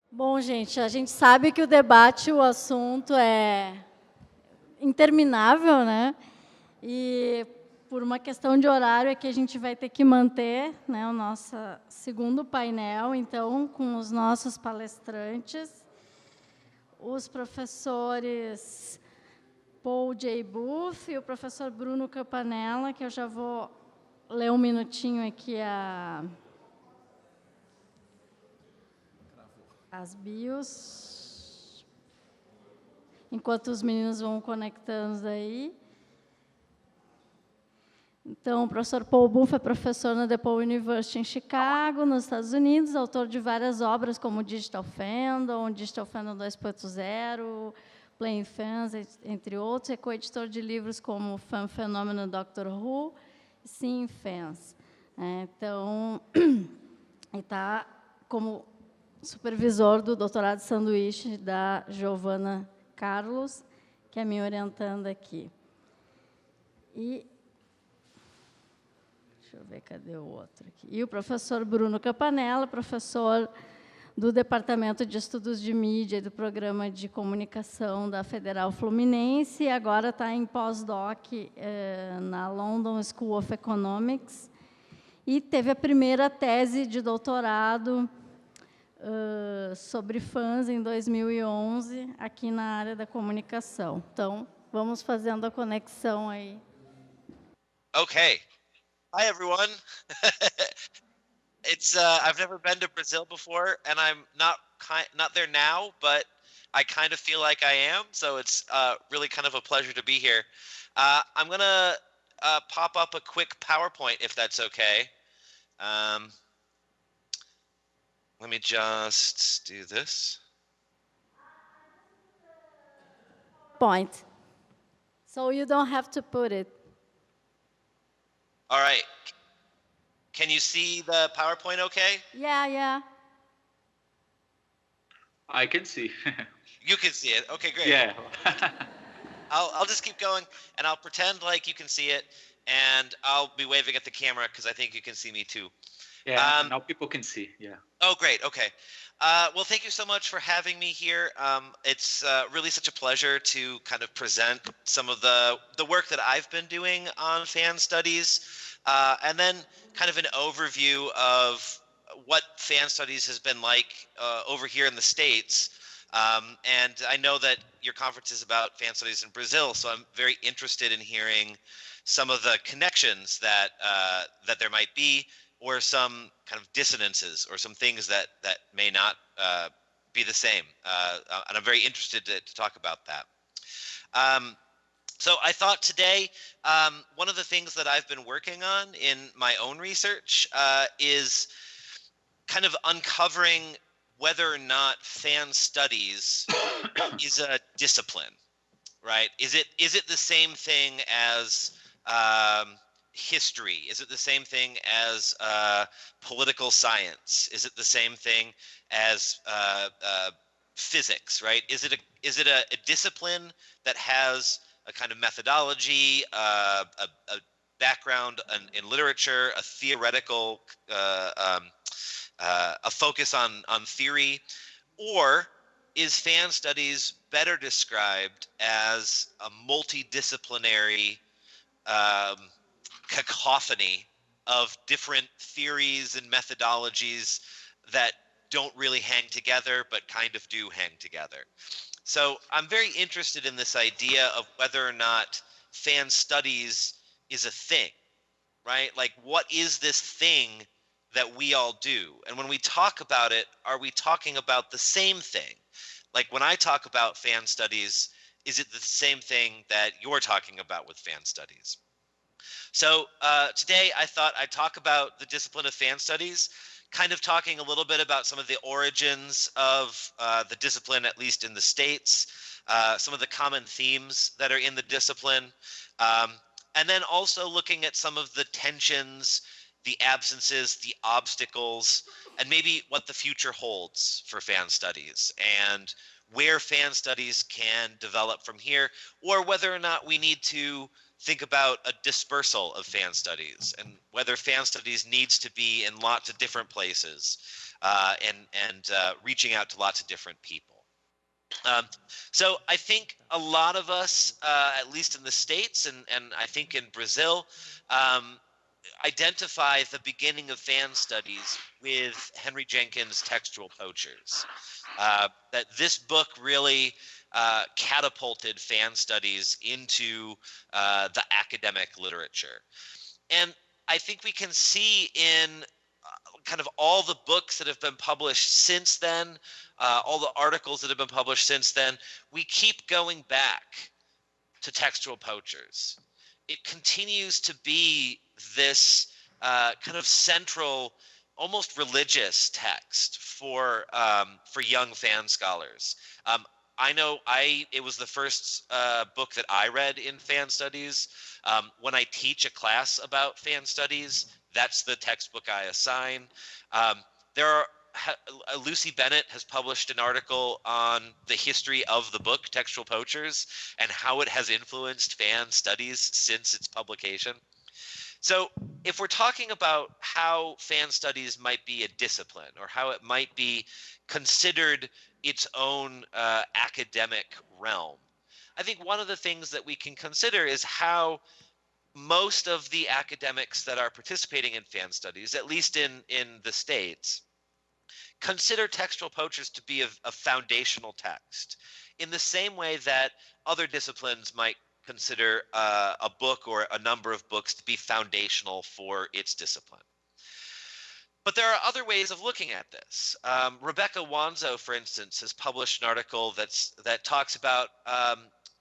Bom, gente, a gente sabe que o debate, o assunto é interminável, né? E por uma questão de horário é que a gente vai ter que manter, né, o nosso segundo painel, então, com os nossos palestrantes, os professores Paul J. Booth e o professor Bruno Campanella, que eu já vou ler um minutinho aqui as bios, enquanto os meninos vão conectando aí. Então, o professor Paul Booth é professor na DePaul University em Chicago, nos Estados Unidos, autor de várias obras como Digital Fandom 2.0, Playing Fans, entre outros, é coeditor de livros como Fan Phenomenon Doctor Who e Seeing Fans. Então, ele está como supervisor do doutorado de sanduíche da Giovana Carlos, que é me orientando aqui. E deixa eu ver, cadê o outro aqui? E o professor Bruno Campanella, professor do Departamento de Estudos de Mídia e do Programa de Comunicação da Federal Fluminense, e agora está em pós-doc na London School of Economics, e teve a primeira tese de doutorado sobre fãs em 2011, aqui na área da comunicação. Então, vamos fazendo a conexão aí. Okay. Hi, everyone. I've never been to Brazil before, and I'm not there now, but I kind of feel like I am, so it's really kind of a pleasure to be here. I'm going to pop up a quick PowerPoint, if that's okay. Let me just do this. Point. So you don't have to put it. All right. Can you see the PowerPoint okay? Yeah. I can see. You can see it. Okay, great. Yeah. I'll just keep going, and I'll pretend like you can see it, and I'll be waving at the camera because I think you can see me too. Yeah, now people can see, yeah. Oh, great, okay. Well, thank you so much for having me here. It's really such a pleasure to kind of present some of the work that I've been doing on fan studies, and then kind of an overview of what fan studies has been like over here in the States. And I know that your conference is about fan studies in Brazil, so I'm very interested in hearing some of the connections that that there might be, or some kind of dissonances, or some things that may not be the same. And I'm very interested to talk about that. So I thought today, one of the things that I've been working on in my own research is kind of uncovering whether or not fan studies is a discipline, right? Is it the same thing as history? Is it the same thing as political science? Is it the same thing as physics, right? Is it a discipline that has a kind of methodology, a background in literature, a theoretical, a focus on theory, or is fan studies better described as a multidisciplinary cacophony of different theories and methodologies that don't really hang together, but kind of do hang together? So I'm very interested in this idea of whether or not fan studies is a thing, right? Like, what is this thing that we all do? And when we talk about it, are we talking about the same thing? Like, when I talk about fan studies, is it the same thing that you're talking about with fan studies? So today I thought I'd talk about the discipline of fan studies, kind of talking a little bit about some of the origins of the discipline, at least in the States, some of the common themes that are in the discipline, and then also looking at some of the tensions, the absences, the obstacles, and maybe what the future holds for fan studies, and where fan studies can develop from here, or whether or not we need to think about a dispersal of fan studies, and whether fan studies needs to be in lots of different places, and reaching out to lots of different people. So I think a lot of us, at least in the States and I think in Brazil, identify the beginning of fan studies with Henry Jenkins' Textual Poachers. That this book really catapulted fan studies into the academic literature. And I think we can see in kind of all the books that have been published since then, all the articles that have been published since then, we keep going back to Textual Poachers. It continues to be this kind of central, almost religious text for young fan scholars. I know it was the first book that I read in fan studies. When I teach a class about fan studies, that's the textbook I assign. Lucy Bennett has published an article on the history of the book Textual Poachers and how it has influenced fan studies since its publication. So if we're talking about how fan studies might be a discipline or how it might be considered its own academic realm, I think one of the things that we can consider is how most of the academics that are participating in fan studies, at least in the States, consider Textual Poachers to be a foundational text in the same way that other disciplines might consider a book or a number of books to be foundational for its discipline. But there are other ways of looking at this. Rebecca Wanzo, for instance, has published an article that talks about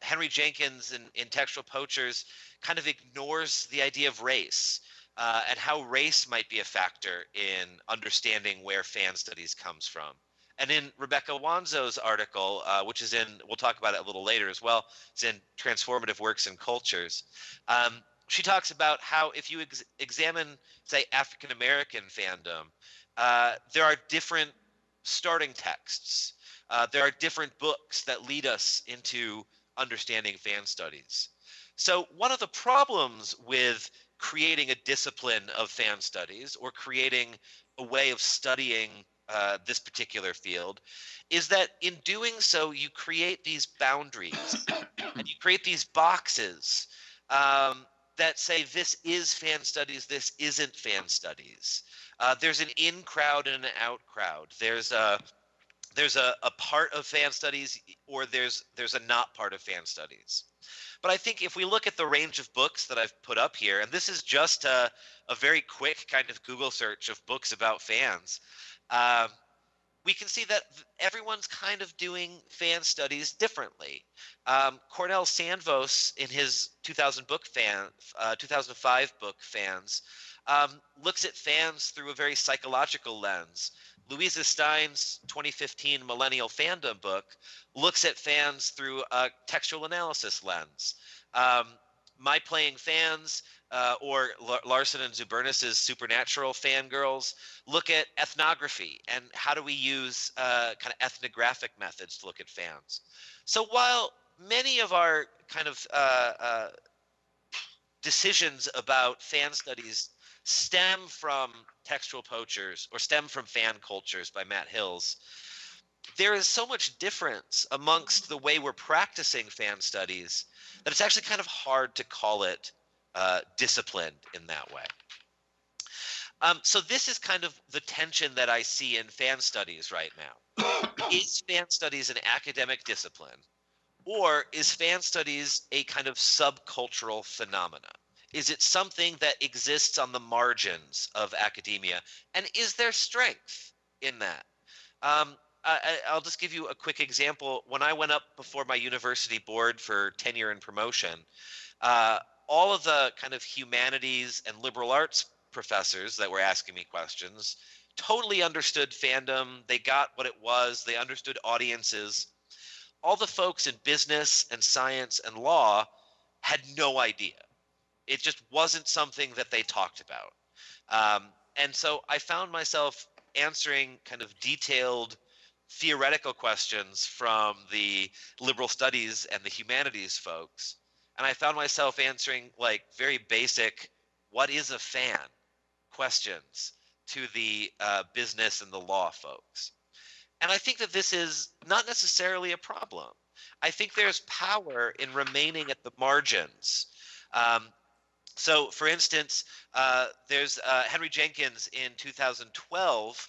Henry Jenkins in Textual Poachers kind of ignores the idea of race and how race might be a factor in understanding where fan studies comes from. And in Rebecca Wanzo's article, which is we'll talk about it a little later as well, it's in Transformative Works and Cultures. She talks about how if you examine, say, African-American fandom, there are different starting texts. There are different books that lead us into understanding fan studies. So one of the problems with creating a discipline of fan studies or creating a way of studying this particular field is that in doing so, you create these boundaries and you create these boxes that say this is fan studies, this isn't fan studies. There's an in crowd and an out crowd. There's a part of fan studies or there's a not part of fan studies. But I think if we look at the range of books that I've put up here, and this is just a very quick kind of Google search of books about fans, we can see that everyone's kind of doing fan studies differently. Cornel Sandvos, in his 2005 book Fans, looks at fans through a very psychological lens. Louisa Stein's 2015 Millennial Fandom book looks at fans through a textual analysis lens. My Playing Fans or Larson and Zubernis's Supernatural Fangirls look at ethnography and how do we use kind of ethnographic methods to look at fans. So while many of our kind of decisions about fan studies stem from Textual Poachers or stem from Fan Cultures by Matt Hills, there is so much difference amongst the way we're practicing fan studies that it's actually kind of hard to call it disciplined in that way. So this is kind of the tension that I see in fan studies right now. Is fan studies an academic discipline, or is fan studies a kind of subcultural phenomena? Is it something that exists on the margins of academia? And is there strength in that? I'll just give you a quick example. When I went up before my university board for tenure and promotion, all of the kind of humanities and liberal arts professors that were asking me questions totally understood fandom. They got what it was. They understood audiences. All the folks in business and science and law had no idea. It just wasn't something that they talked about. And so I found myself answering kind of detailed theoretical questions from the liberal studies and the humanities folks. And I found myself answering like very basic, what is a fan questions to the business and the law folks. And I think that this is not necessarily a problem. I think there's power in remaining at the margins. So, for instance, there's Henry Jenkins in 2012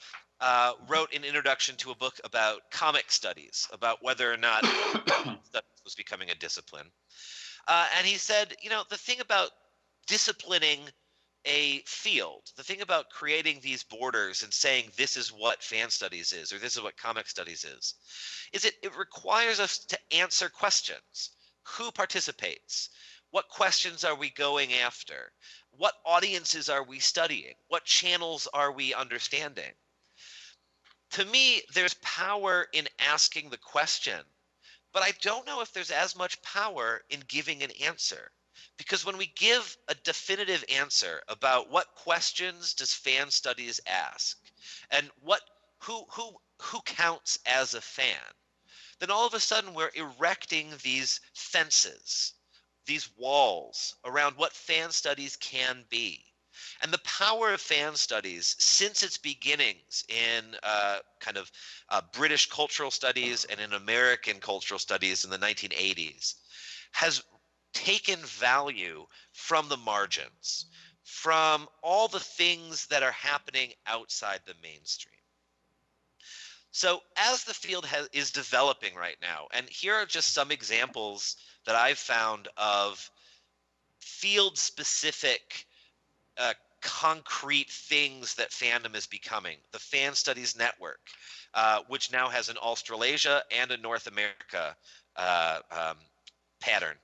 wrote an introduction to a book about comic studies, about whether or not studies was becoming a discipline. And he said, you know, the thing about disciplining a field, the thing about creating these borders and saying this is what fan studies is, or this is what comic studies is it requires us to answer questions. Who participates? What questions are we going after? What audiences are we studying? What channels are we understanding? To me, there's power in asking the question, but I don't know if there's as much power in giving an answer. Because when we give a definitive answer about what questions does fan studies ask and who counts as a fan, then all of a sudden we're erecting these fences, these walls around what fan studies can be. And the power of fan studies since its beginnings in British cultural studies and in American cultural studies in the 1980s has taken value from the margins, from all the things that are happening outside the mainstream. So as the field is developing right now, and here are just some examples that I've found of field-specific concrete things that fandom is becoming. The Fan Studies Network, which now has an Australasia and a North America pattern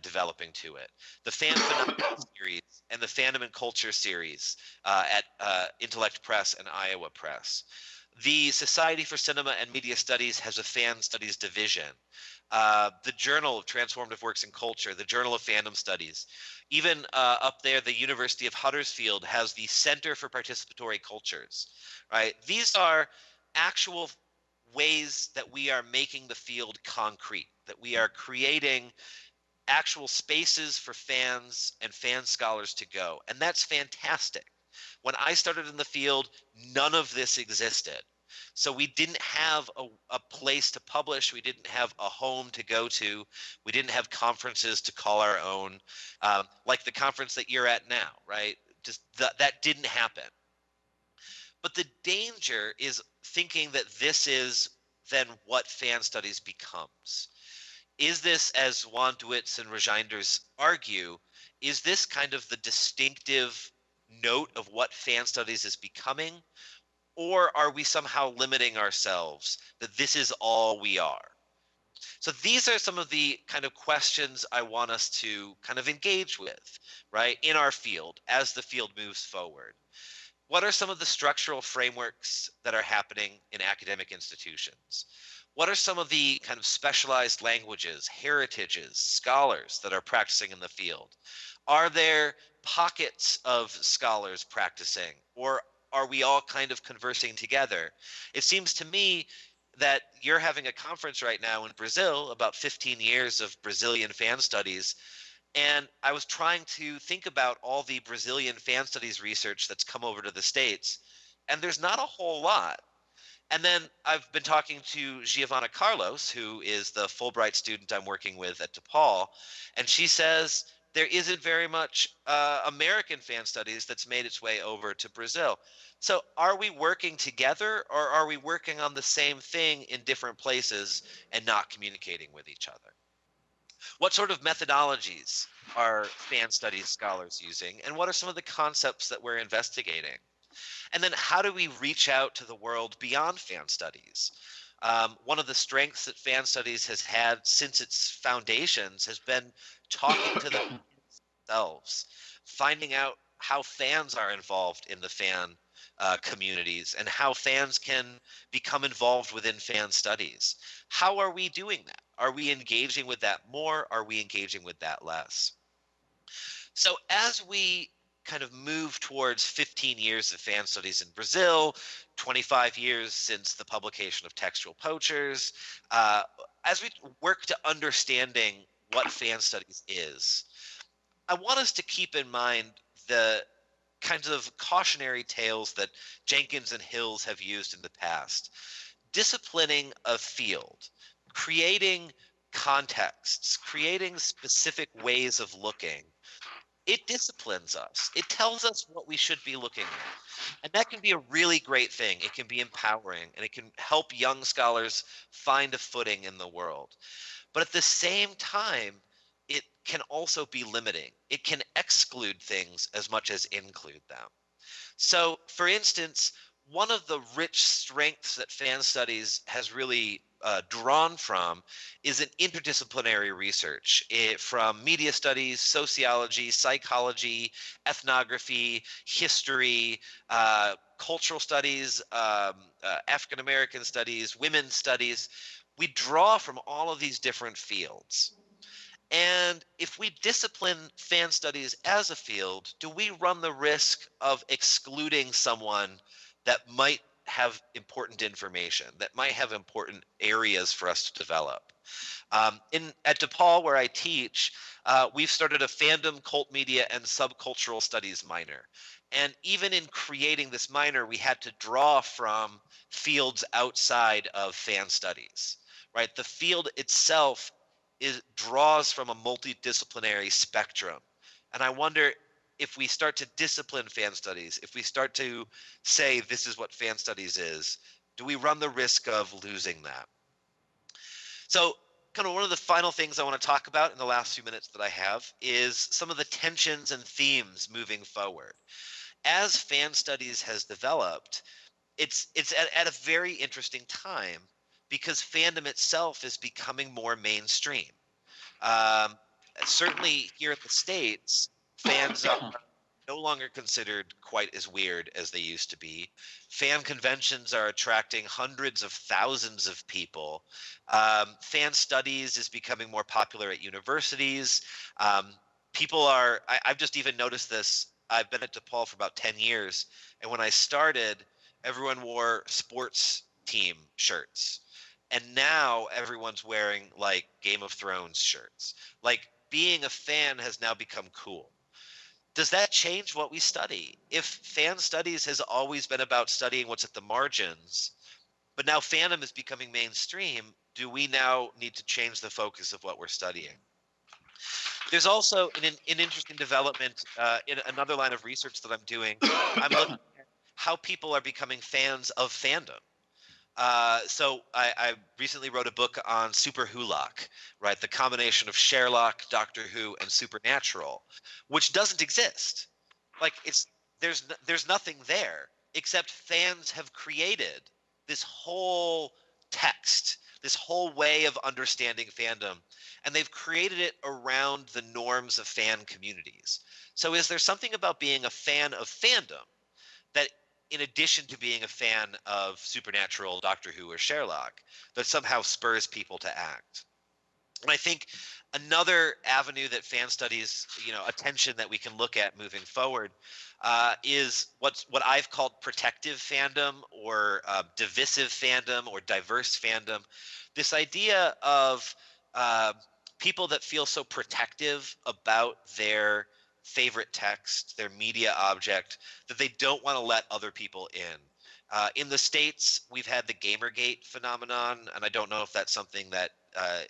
developing to it. The Fan Phenomenon series and the Fandom and Culture series at Intellect Press and Iowa Press. The Society for Cinema and Media Studies has a Fan Studies division. The Journal of Transformative Works in Culture, the Journal of Fandom Studies. Even up there, the University of Huddersfield has the Center for Participatory Cultures, right? These are actual ways that we are making the field concrete, that we are creating actual spaces for fans and fan scholars to go. And that's fantastic. When I started in the field, none of this existed. So we didn't have a place to publish. We didn't have a home to go to. We didn't have conferences to call our own, like the conference that you're at now, right? Just that didn't happen. But the danger is thinking that this is then what fan studies becomes. Is this, as Wondwitz and Regeinders argue, is this kind of the distinctive note of what fan studies is becoming? Or are we somehow limiting ourselves that this is all we are? So these are some of the kind of questions I want us to kind of engage with, right, in our field as the field moves forward. What are some of the structural frameworks that are happening in academic institutions? What are some of the kind of specialized languages, heritages, scholars that are practicing in the field? Are there pockets of scholars practicing, or are we all kind of conversing together? It seems to me that you're having a conference right now in Brazil about 15 years of Brazilian fan studies. And I was trying to think about all the Brazilian fan studies research that's come over to the States, and there's not a whole lot. And then I've been talking to Giovanna Carlos, who is the Fulbright student I'm working with at DePaul, and she says there isn't very much American fan studies that's made its way over to Brazil. So are we working together, or are we working on the same thing in different places and not communicating with each other? What sort of methodologies are fan studies scholars using, and what are some of the concepts that we're investigating? And then how do we reach out to the world beyond fan studies? One of the strengths that fan studies has had since its foundations has been talking to themselves, finding out how fans are involved in the fan communities and how fans can become involved within fan studies. How are we doing that? Are we engaging with that more? Are we engaging with that less? So as we kind of move towards 15 years of fan studies in Brazil, 25 years since the publication of Textual Poachers, as we work to understanding what fan studies is, I want us to keep in mind the kinds of cautionary tales that Jenkins and Hills have used in the past. Disciplining a field, creating contexts, creating specific ways of looking, it disciplines us. It tells us what we should be looking at. And that can be a really great thing. It can be empowering, and it can help young scholars find a footing in the world. But at the same time, it can also be limiting. It can exclude things as much as include them. So, for instance, one of the rich strengths that fan studies has really drawn from is an interdisciplinary research from media studies, sociology, psychology, ethnography, history, cultural studies, African American studies, women's studies. We draw from all of these different fields. And if we discipline fan studies as a field, do we run the risk of excluding someone that might have important information, that might have important areas for us to develop? At DePaul, where I teach, we've started a fandom, cult media, and subcultural studies minor. And even in creating this minor, we had to draw from fields outside of fan studies, right? The field itself draws from a multidisciplinary spectrum. And I wonder, if we start to discipline fan studies, if we start to say this is what fan studies is, do we run the risk of losing that? So kind of one of the final things I want to talk about in the last few minutes that I have is some of the tensions and themes moving forward. As fan studies has developed, it's at a very interesting time because fandom itself is becoming more mainstream. Certainly here in the States, fans are no longer considered quite as weird as they used to be. Fan conventions are attracting hundreds of thousands of people. Fan studies is becoming more popular at universities. I've just even noticed this. I've been at DePaul for about 10 years. And when I started, everyone wore sports team shirts. And now everyone's wearing like Game of Thrones shirts. Like being a fan has now become cool. Does that change what we study? If fan studies has always been about studying what's at the margins, but now fandom is becoming mainstream, do we now need to change the focus of what we're studying? There's also an interesting development in another line of research that I'm doing. I'm looking at how people are becoming fans of fandom. So I recently wrote a book on Super Wholock, right? The combination of Sherlock, Doctor Who, and Supernatural, which doesn't exist. Like there's nothing there except fans have created this whole text, this whole way of understanding fandom, and they've created it around the norms of fan communities. So is there something about being a fan of fandom that, in addition to being a fan of Supernatural, Doctor Who, or Sherlock, that somehow spurs people to act? And I think another avenue that fan studies, attention that we can look at moving forward is what I've called protective fandom or divisive fandom or diverse fandom. This idea of people that feel so protective about their favorite text, their media object, that they don't want to let other people in. In the States, we've had the Gamergate phenomenon, and I don't know if that's something that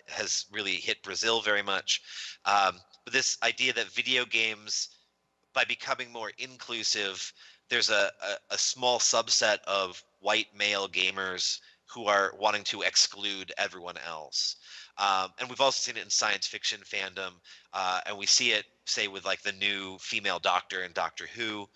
has really hit Brazil very much. But this idea that video games, by becoming more inclusive, there's a small subset of white male gamers who are wanting to exclude everyone else. And we've also seen it in science fiction fandom, and we see it, say, with like the new female Doctor in Doctor Who.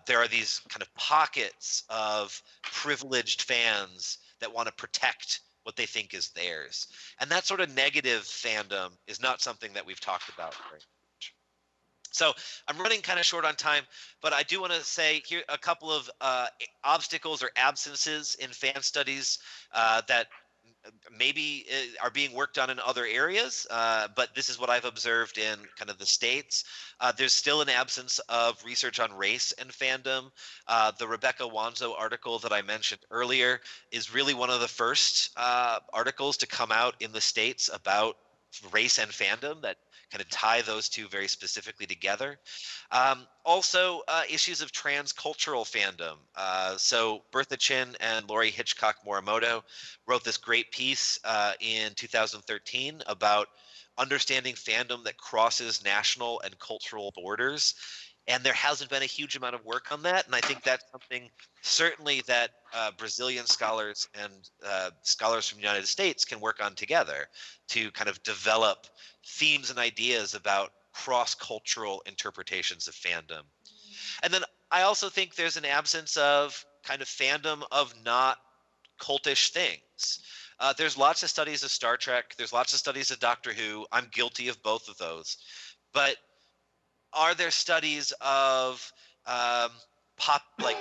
There are these kind of pockets of privileged fans that want to protect what they think is theirs. And that sort of negative fandom is not something that we've talked about very much. So I'm running kind of short on time, but I do want to say here a couple of obstacles or absences in fan studies that maybe are being worked on in other areas, but this is what I've observed in kind of the States. There's still an absence of research on race and fandom. The Rebecca Wanzo article that I mentioned earlier is really one of the first articles to come out in the States about race and fandom that kind of tie those two very specifically together. Also, issues of transcultural fandom. So Bertha Chin and Lori Hitchcock Morimoto wrote this great piece in 2013 about understanding fandom that crosses national and cultural borders. And there hasn't been a huge amount of work on that. And I think that's something certainly that Brazilian scholars and scholars from the United States can work on together to kind of develop themes and ideas about cross-cultural interpretations of fandom. And then I also think there's an absence of kind of fandom of not cultish things. There's lots of studies of Star Trek. There's lots of studies of Doctor Who. I'm guilty of both of those. But are there studies of popular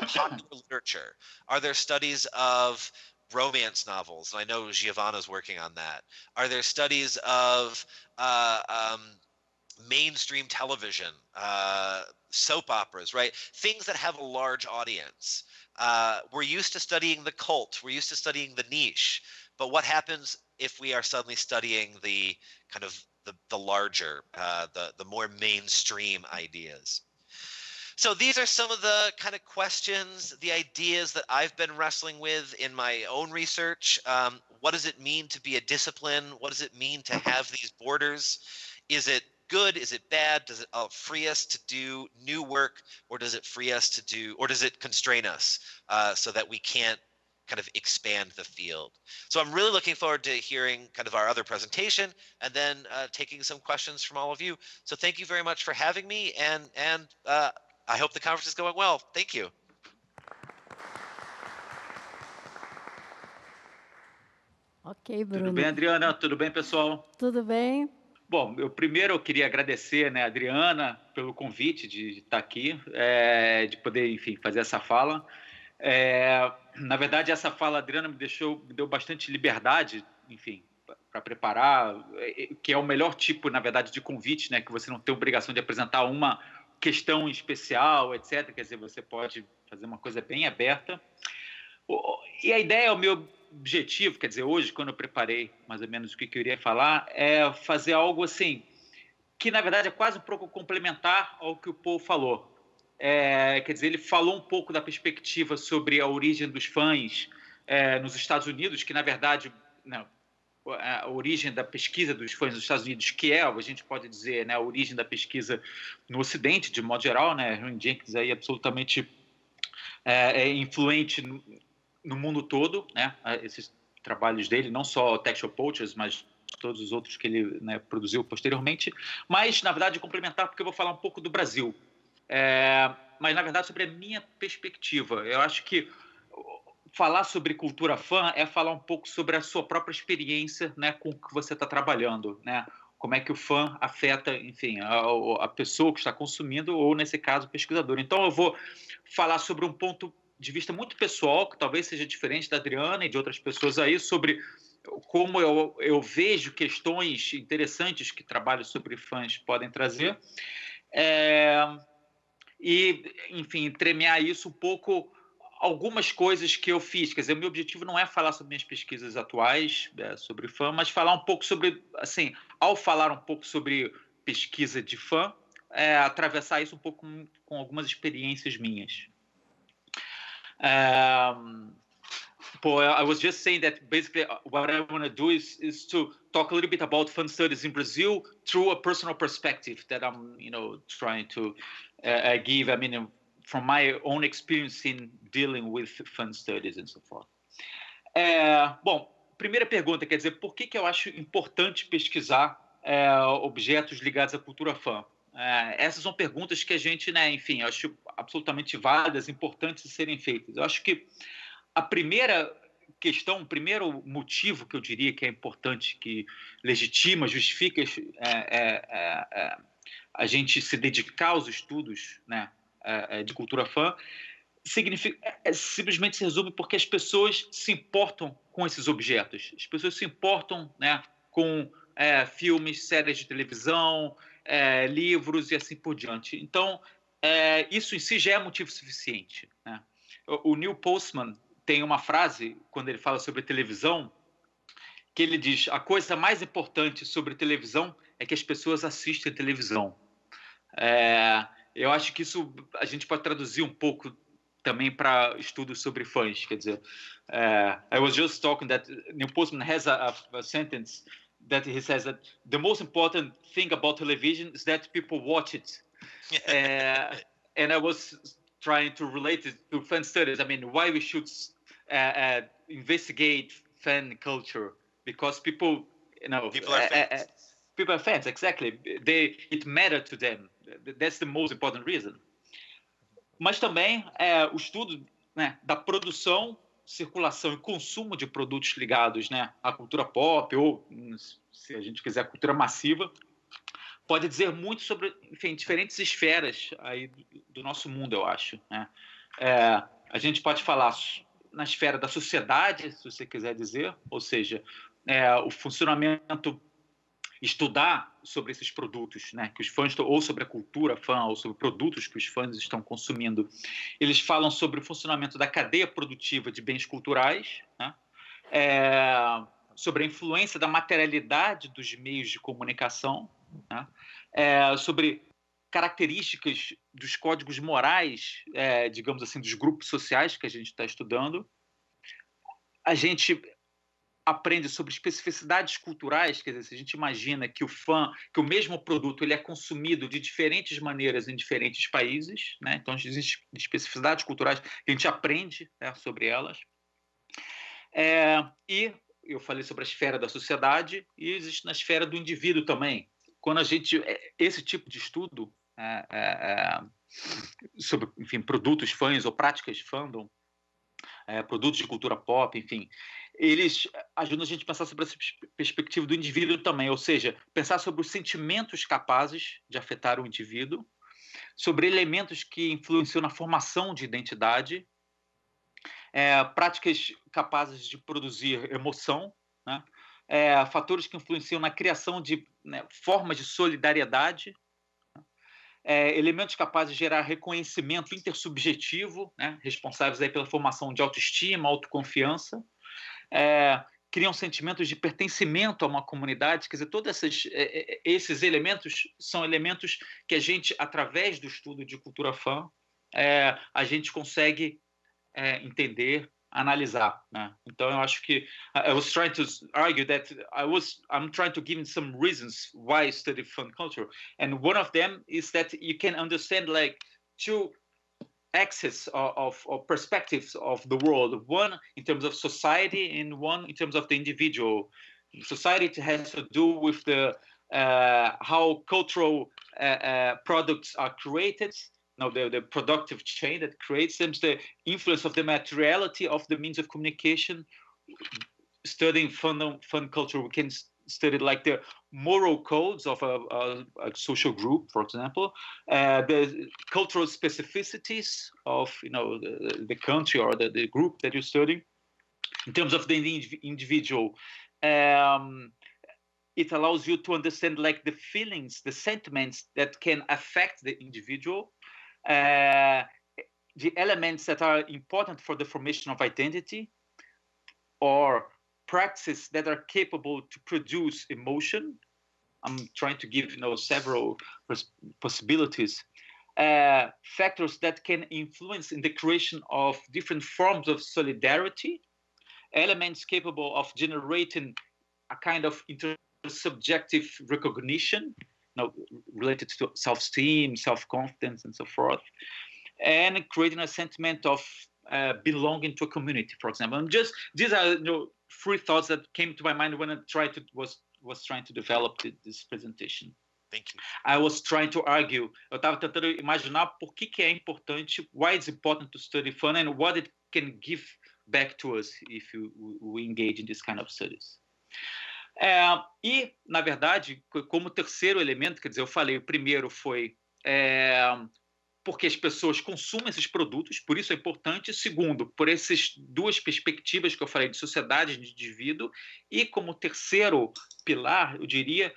literature? Are there studies of romance novels? And I know Giovanna's working on that. Are there studies of mainstream television, soap operas, right? Things that have a large audience. We're used to studying the cult. We're used to studying the niche. But what happens if we are suddenly studying the kind of the larger, the more mainstream ideas? So these are some of the kind of questions, the ideas that I've been wrestling with in my own research. What does it mean to be a discipline? What does it mean to have these borders? Is it good? Is it bad? Does it free us to do new work, or does it free us to do, or does it constrain us so that we can't kind of expand the field? So I'm really looking forward to hearing kind of our other presentation and then taking some questions from all of you. So thank you very much for having me, and I hope the conference is going well. Thank you. Ok, Bruno. Tudo bem, Adriana? Tudo bem, pessoal? Tudo bem. Bom, eu queria agradecer, né, a Adriana pelo convite de estar aqui, de poder, enfim, fazer essa fala. Na verdade, essa fala, a Adriana me deu bastante liberdade, enfim, para preparar, que é o melhor tipo, na verdade, de convite, né, que você não tem obrigação de apresentar uma questão especial, etc. Quer dizer, você pode fazer uma coisa bem aberta. E a ideia, o meu objetivo, quer dizer, hoje, quando eu preparei mais ou menos o que eu iria falar, é fazer algo assim, que na verdade é quase um pouco complementar ao que o Paul falou. Quer dizer, ele falou um pouco da perspectiva sobre a origem dos fãs nos Estados Unidos, que na verdade, não, a origem da pesquisa dos fãs nos Estados Unidos, que a gente pode dizer, né, a origem da pesquisa no Ocidente, de modo geral, né, Henry Jenkins aí absolutamente influente no mundo todo, né, esses trabalhos dele, não só Textual Poachers, mas todos os outros que ele, né, produziu posteriormente, mas, na verdade, complementar, porque eu vou falar um pouco do Brasil, mas, na verdade, sobre a minha perspectiva. Eu acho que falar sobre cultura fã é falar um pouco sobre a sua própria experiência, né, com o que você está trabalhando, né? Como é que o fã afeta, enfim, a pessoa que está consumindo, ou, nesse caso, o pesquisador. Então, eu vou falar sobre um ponto de vista muito pessoal, que talvez seja diferente da Adriana e de outras pessoas aí, sobre como eu vejo questões interessantes que trabalhos sobre fãs podem trazer. E, enfim, entremear isso um pouco, algumas coisas que eu fiz. Quer dizer, o meu objetivo não é falar sobre minhas pesquisas atuais sobre fã, mas falar um pouco sobre, assim, ao falar um pouco sobre pesquisa de fã, atravessar isso um pouco com algumas experiências minhas. I was just saying that basically what I want to do is to talk a little bit about fun studies in Brazil through a personal perspective that I'm, trying to give. I mean, from my own experience in dealing with fun studies and so forth. Bom, primeira pergunta, quer dizer, por que eu acho importante pesquisar objetos ligados à cultura fã? Essas são perguntas que a gente, né, enfim, eu acho absolutamente válidas, importantes de serem feitas. Eu acho que a primeira questão, o primeiro motivo que eu diria que é importante, que legitima, justifica a gente se dedicar aos estudos, né, de cultura fã, simplesmente se resume porque as pessoas se importam com esses objetos. As pessoas se importam, né, com filmes, séries de televisão, livros e assim por diante. Então, isso em si já é motivo suficiente, né? O Neil Postman tem uma frase, quando ele fala sobre televisão, que ele diz: a coisa mais importante sobre televisão é que as pessoas assistem televisão. Eu acho que isso a gente pode traduzir um pouco também para estudos sobre fãs. Quer dizer, I was just talking that Neil Postman has a sentence that he says that the most important thing about television is that people watch it. And I was trying to relate it to fan studies. I mean, why we should investigate fan culture, because people, People are fans. People are fans, exactly. It matters to them. That's the most important reason. Mas também o estudo, né, da produção, circulação e consumo de produtos ligados, né, à cultura pop, ou, se a gente quiser, a cultura massiva, pode dizer muito sobre, enfim, diferentes esferas aí do nosso mundo, eu acho, né? A gente pode falar na esfera da sociedade, se você quiser dizer, ou seja, o funcionamento, estudar sobre esses produtos, né, que os fãs, ou sobre a cultura fã, ou sobre produtos que os fãs estão consumindo. Eles falam sobre o funcionamento da cadeia produtiva de bens culturais, né, sobre a influência da materialidade dos meios de comunicação, né, sobre características dos códigos morais, digamos assim, dos grupos sociais que a gente está estudando. A gente aprende sobre especificidades culturais, quer dizer, se a gente imagina que o mesmo produto ele é consumido de diferentes maneiras em diferentes países, né? Então existem especificidades culturais que a gente aprende, né, sobre elas. E eu falei sobre a esfera da sociedade, e existe na esfera do indivíduo também. Quando a gente esse tipo de estudo sobre, enfim, produtos fãs ou práticas fandom, produtos de cultura pop, enfim, eles ajudam a gente a pensar sobre essa perspectiva do indivíduo também, ou seja, pensar sobre os sentimentos capazes de afetar o indivíduo, sobre elementos que influenciam na formação de identidade, práticas capazes de produzir emoção, né? Fatores que influenciam na criação de, né, formas de solidariedade, elementos capazes de gerar reconhecimento intersubjetivo, né, responsáveis aí pela formação de autoestima, autoconfiança, criam sentimentos de pertencimento a uma comunidade. Quer dizer, todos esses elementos são elementos que a gente, através do estudo de cultura fã, a gente consegue entender, analisar, né? Então eu acho que I was trying to argue that I'm trying to give some reasons why I study fan culture, and one of them is that you can understand like two axes of perspectives of the world, one in terms of society and one in terms of the individual. Society has to do with the how cultural products are created, the productive chain that creates them, the influence of the materiality of the means of communication. Studying fun culture, we can study like the moral codes of a social group, for example, the cultural specificities of the country or the group that you're studying. In terms of the individual, it allows you to understand like the feelings, the sentiments that can affect the individual, the elements that are important for the formation of identity, or practices that are capable to produce emotion. I'm trying to give several possibilities. Factors that can influence in the creation of different forms of solidarity, elements capable of generating a kind of intersubjective recognition, related to self-esteem, self-confidence, and so forth, and creating a sentiment of belonging to a community, for example. And just these are three thoughts that came to my mind when I was trying to develop this presentation. Thank you. I was trying to argue. Eu estava tentando imaginar por que é importante, why it's important to study fun, and what it can give back to us if we engage in this kind of studies. E, na verdade, como terceiro elemento, quer dizer, eu falei, o primeiro foi porque as pessoas consumem esses produtos, por isso é importante. Segundo, por essas duas perspectivas que eu falei, de sociedade, de indivíduo. E como terceiro pilar, eu diria,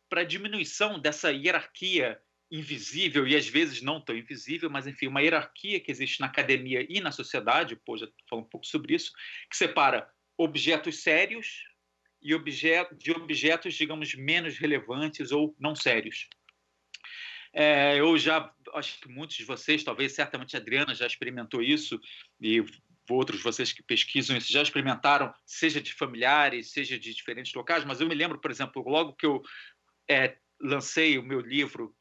para a diminuição dessa hierarquia invisível, e às vezes não tão invisível, mas, enfim, uma hierarquia que existe na academia e na sociedade, já falei um pouco sobre isso, que separa objetos sérios e de objetos, digamos, menos relevantes ou não sérios. Eu já, acho que muitos de vocês, talvez, certamente a Adriana já experimentou isso, e outros de vocês que pesquisam isso já experimentaram, seja de familiares, seja de diferentes locais, mas eu me lembro, por exemplo, logo que eu lancei o meu livro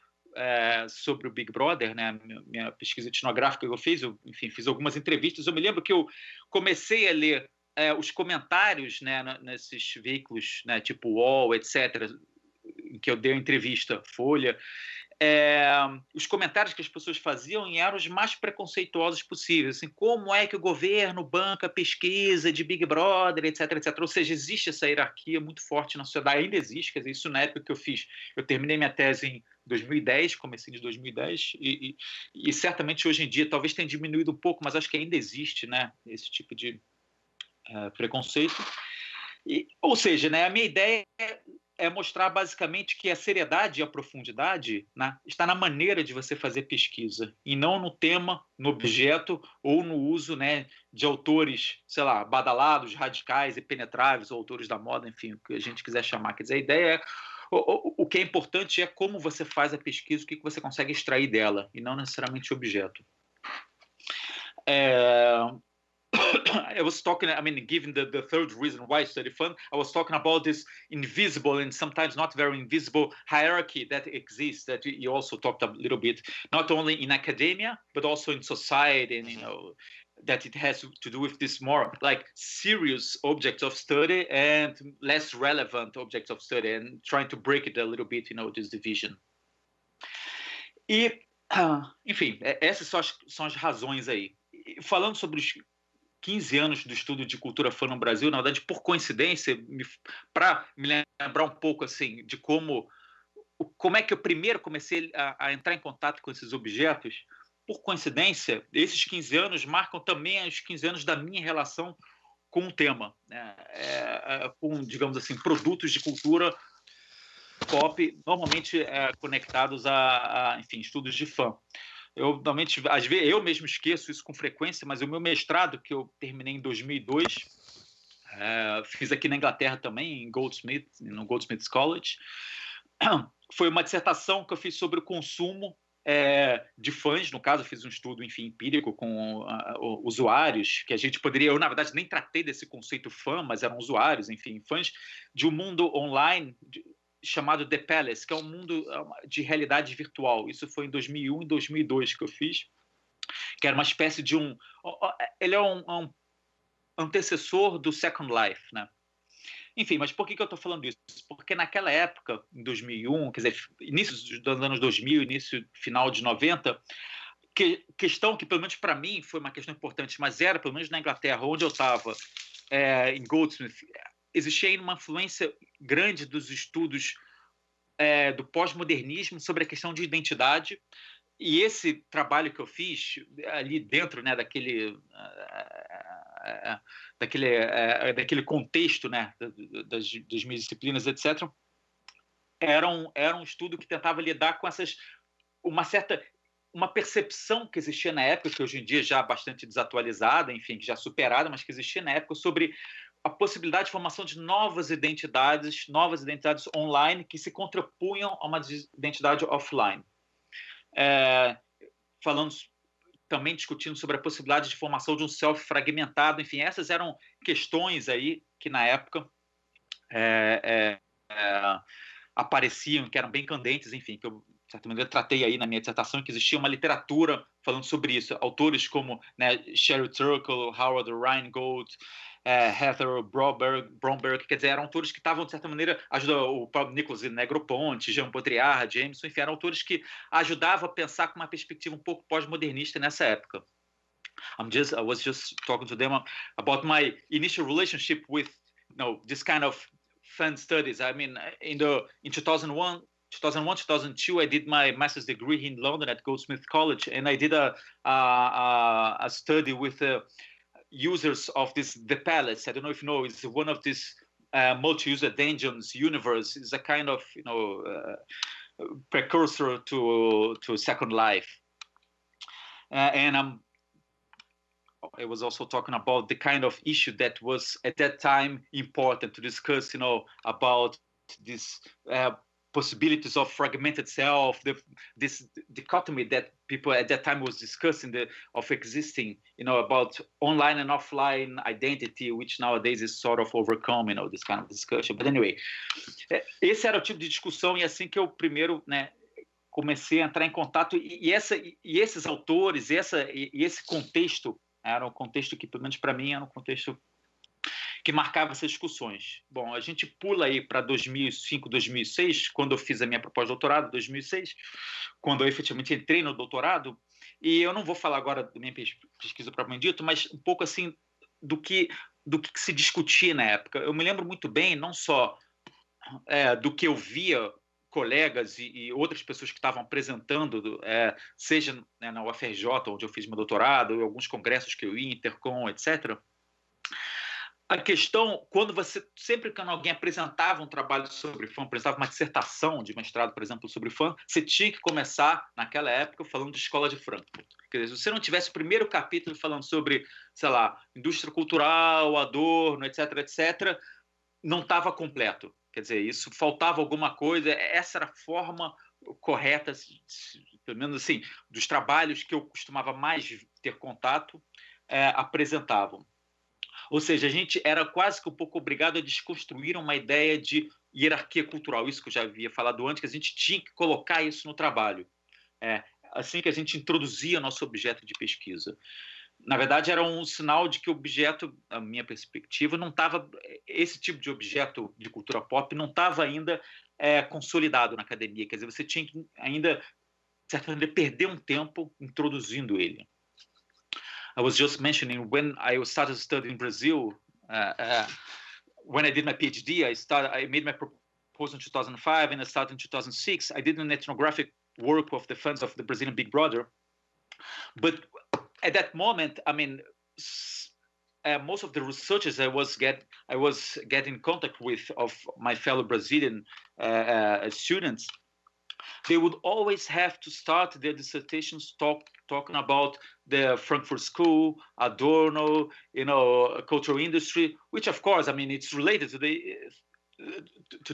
sobre o Big Brother, né, minha pesquisa etnográfica que eu fiz, enfim, fiz algumas entrevistas, eu me lembro que eu comecei a ler os comentários, né, nesses veículos, né, tipo UOL, etc., em que eu dei a entrevista, Folha, os comentários que as pessoas faziam eram os mais preconceituosos possíveis, assim, como é que o governo banca pesquisa de Big Brother, etc, etc. Ou seja, existe essa hierarquia muito forte na sociedade, ainda existe, quer dizer, isso na época que eu fiz, eu terminei minha tese em 2010, comecei de 2010, e certamente hoje em dia talvez tenha diminuído um pouco, mas acho que ainda existe, né, esse tipo de preconceito. Ou seja, né, a minha ideia é mostrar basicamente que a seriedade e a profundidade, né, está na maneira de você fazer pesquisa e não no tema, no objeto ou no uso, né, de autores, sei lá, badalados, radicais, impenetráveis, ou autores da moda, enfim, o que a gente quiser chamar. Quer dizer, a ideia é o que é importante é como você faz a pesquisa, o que você consegue extrair dela e não necessariamente o objeto. I was talking, I mean, given the third reason why I study fun, I was talking about this invisible and sometimes not very invisible hierarchy that exists, that you also talked a little bit, not only in academia, but also in society, and, you know, that it has to do with this more like serious objects of study and less relevant objects of study, and trying to break it a little bit, you know, this division. E, enfim, essas são as razões aí. Falando sobre os 15 anos do estudo de cultura fã no Brasil, na verdade, por coincidência, para me lembrar um pouco assim de como é que eu primeiro comecei a entrar em contato com esses objetos, por coincidência, esses 15 anos marcam também os 15 anos da minha relação com o tema, né? Com, digamos assim, produtos de cultura pop, normalmente conectados enfim, estudos de fã. Eu normalmente, às vezes, eu mesmo esqueço isso com frequência, mas o meu mestrado, que eu terminei em 2002, fiz aqui na Inglaterra também, em Goldsmith, no Goldsmiths College, foi uma dissertação que eu fiz sobre o consumo de fãs. No caso, eu fiz um estudo, enfim, empírico com usuários, que a gente poderia... Eu, na verdade, nem tratei desse conceito fã, mas eram usuários, enfim, fãs de um mundo online chamado The Palace, que é um mundo de realidade virtual. Isso foi em 2001 e 2002 que eu fiz, que era uma espécie de ele é um antecessor do Second Life, né? Enfim, mas por que eu estou falando isso? Porque naquela época, em 2001, quer dizer, início dos anos 2000, final de 90, questão que, pelo menos para mim, foi uma questão importante, mas era, pelo menos na Inglaterra, onde eu estava, em Goldsmith, existia uma influência grande dos estudos do pós-modernismo sobre a questão de identidade, e esse trabalho que eu fiz ali dentro, né, daquele contexto, né, das minhas disciplinas, etc., era um estudo que tentava lidar com uma percepção que existia na época, que hoje em dia já bastante desatualizada, enfim, já superada, mas que existia na época, sobre a possibilidade de formação de novas identidades online que se contrapunham a uma identidade offline. Falando também, discutindo sobre a possibilidade de formação de um self fragmentado, enfim, essas eram questões aí que na época apareciam, que eram bem candentes, enfim, que eu, de certa maneira, tratei aí na minha dissertação, que existia uma literatura falando sobre isso, autores como, né, Sheryl Turkle, Howard Rheingold, Heather Bromberg, quer dizer, eram autores que estavam, de certa maneira, ajudando o Paulo Nicholas Negroponte, Jean Baudrillard, Jameson, enfim, eram autores que ajudavam a pensar com uma perspectiva um pouco pós-modernista nessa época. I was just talking to them about my initial relationship with, this kind of fan studies. I mean, in 2001, 2002, I did my master's degree in London at Goldsmith College, and I did a study with users of The Palace. I don't know if you know, it's one of these multi-user dungeons universe. It's a kind of, precursor to Second Life. And I was also talking about the kind of issue that was at that time important to discuss, about this possibilities of fragmented self, this dichotomy that people at that time was discussing of existing, about online and offline identity, which nowadays is sort of overcome, this kind of discussion. But anyway, esse era o tipo de discussão, e assim que eu primeiro, comecei a entrar em contato, e esses autores, e esse contexto, era um contexto que, pelo menos para mim, era um contexto que marcava essas discussões. Bom, a gente pula aí para 2005, 2006, quando eu fiz a minha proposta-doutorado, 2006, quando eu efetivamente entrei no doutorado, e eu não vou falar agora da minha pesquisa propriamente dito, mas um pouco assim do que se discutia na época. Eu me lembro muito bem, não só do que eu via colegas e outras pessoas que estavam apresentando, seja na UFRJ, onde eu fiz meu doutorado, ou alguns congressos que eu ia, Intercom, etc., a questão, sempre que alguém apresentava um trabalho sobre fã, apresentava uma dissertação de mestrado, por exemplo, sobre fã, você tinha que começar, naquela época, falando de Escola de Frankfurt. Quer dizer, se você não tivesse o primeiro capítulo falando sobre, sei lá, indústria cultural, Adorno, etc., etc., não estava completo. Quer dizer, isso faltava alguma coisa, essa era a forma correta, pelo menos assim, dos trabalhos que eu costumava mais ter contato, apresentavam. Ou seja, a gente era quase que um pouco obrigado a desconstruir uma ideia de hierarquia cultural, isso que eu já havia falado antes, que a gente tinha que colocar isso no trabalho. Assim que a gente introduzia nosso objeto de pesquisa. Na verdade, era um sinal de que o objeto, a minha perspectiva, não estava, esse tipo de objeto de cultura pop não estava ainda consolidado na academia. Quer dizer, você tinha que ainda, de certa maneira, perder um tempo introduzindo ele. I was just mentioning when I started studying in Brazil, when I did my PhD, I made my proposal in 2005 and I started in 2006. I did an ethnographic work of the fans of the Brazilian Big Brother. But at that moment, I mean, most of the researchers I was getting in contact with, of my fellow Brazilian students, they would always have to start their dissertations talking about the Frankfurt School, Adorno, cultural industry, which of course, I mean, it's related to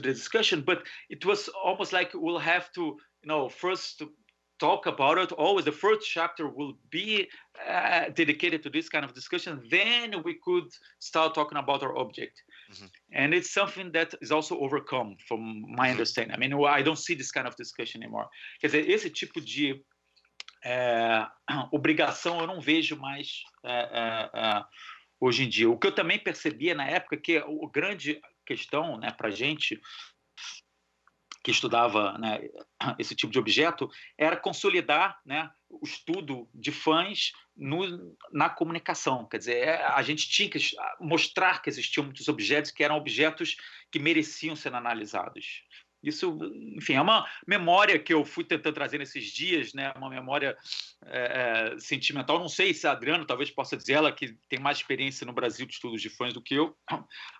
the discussion, but it was almost like we'll have to, first talk about it. Always the first chapter will be dedicated to this kind of discussion. Then we could start talking about our object. Mm-hmm. And it's something that is also overcome from my understanding. I mean, I don't see this kind of discussion anymore. Quer dizer, esse tipo de obrigação eu não vejo mais hoje em dia. O que eu também percebia na época que a grande questão, para a gente que estudava, esse tipo de objeto, era consolidar, o estudo de fãs na comunicação. Quer dizer, a gente tinha que mostrar que existiam muitos objetos que eram objetos que mereciam ser analisados. Isso, enfim, é uma memória que eu fui tentando trazer nesses dias, uma memória sentimental. Não sei se a Adriana talvez possa dizer, ela que tem mais experiência no Brasil de estudos de fãs do que eu,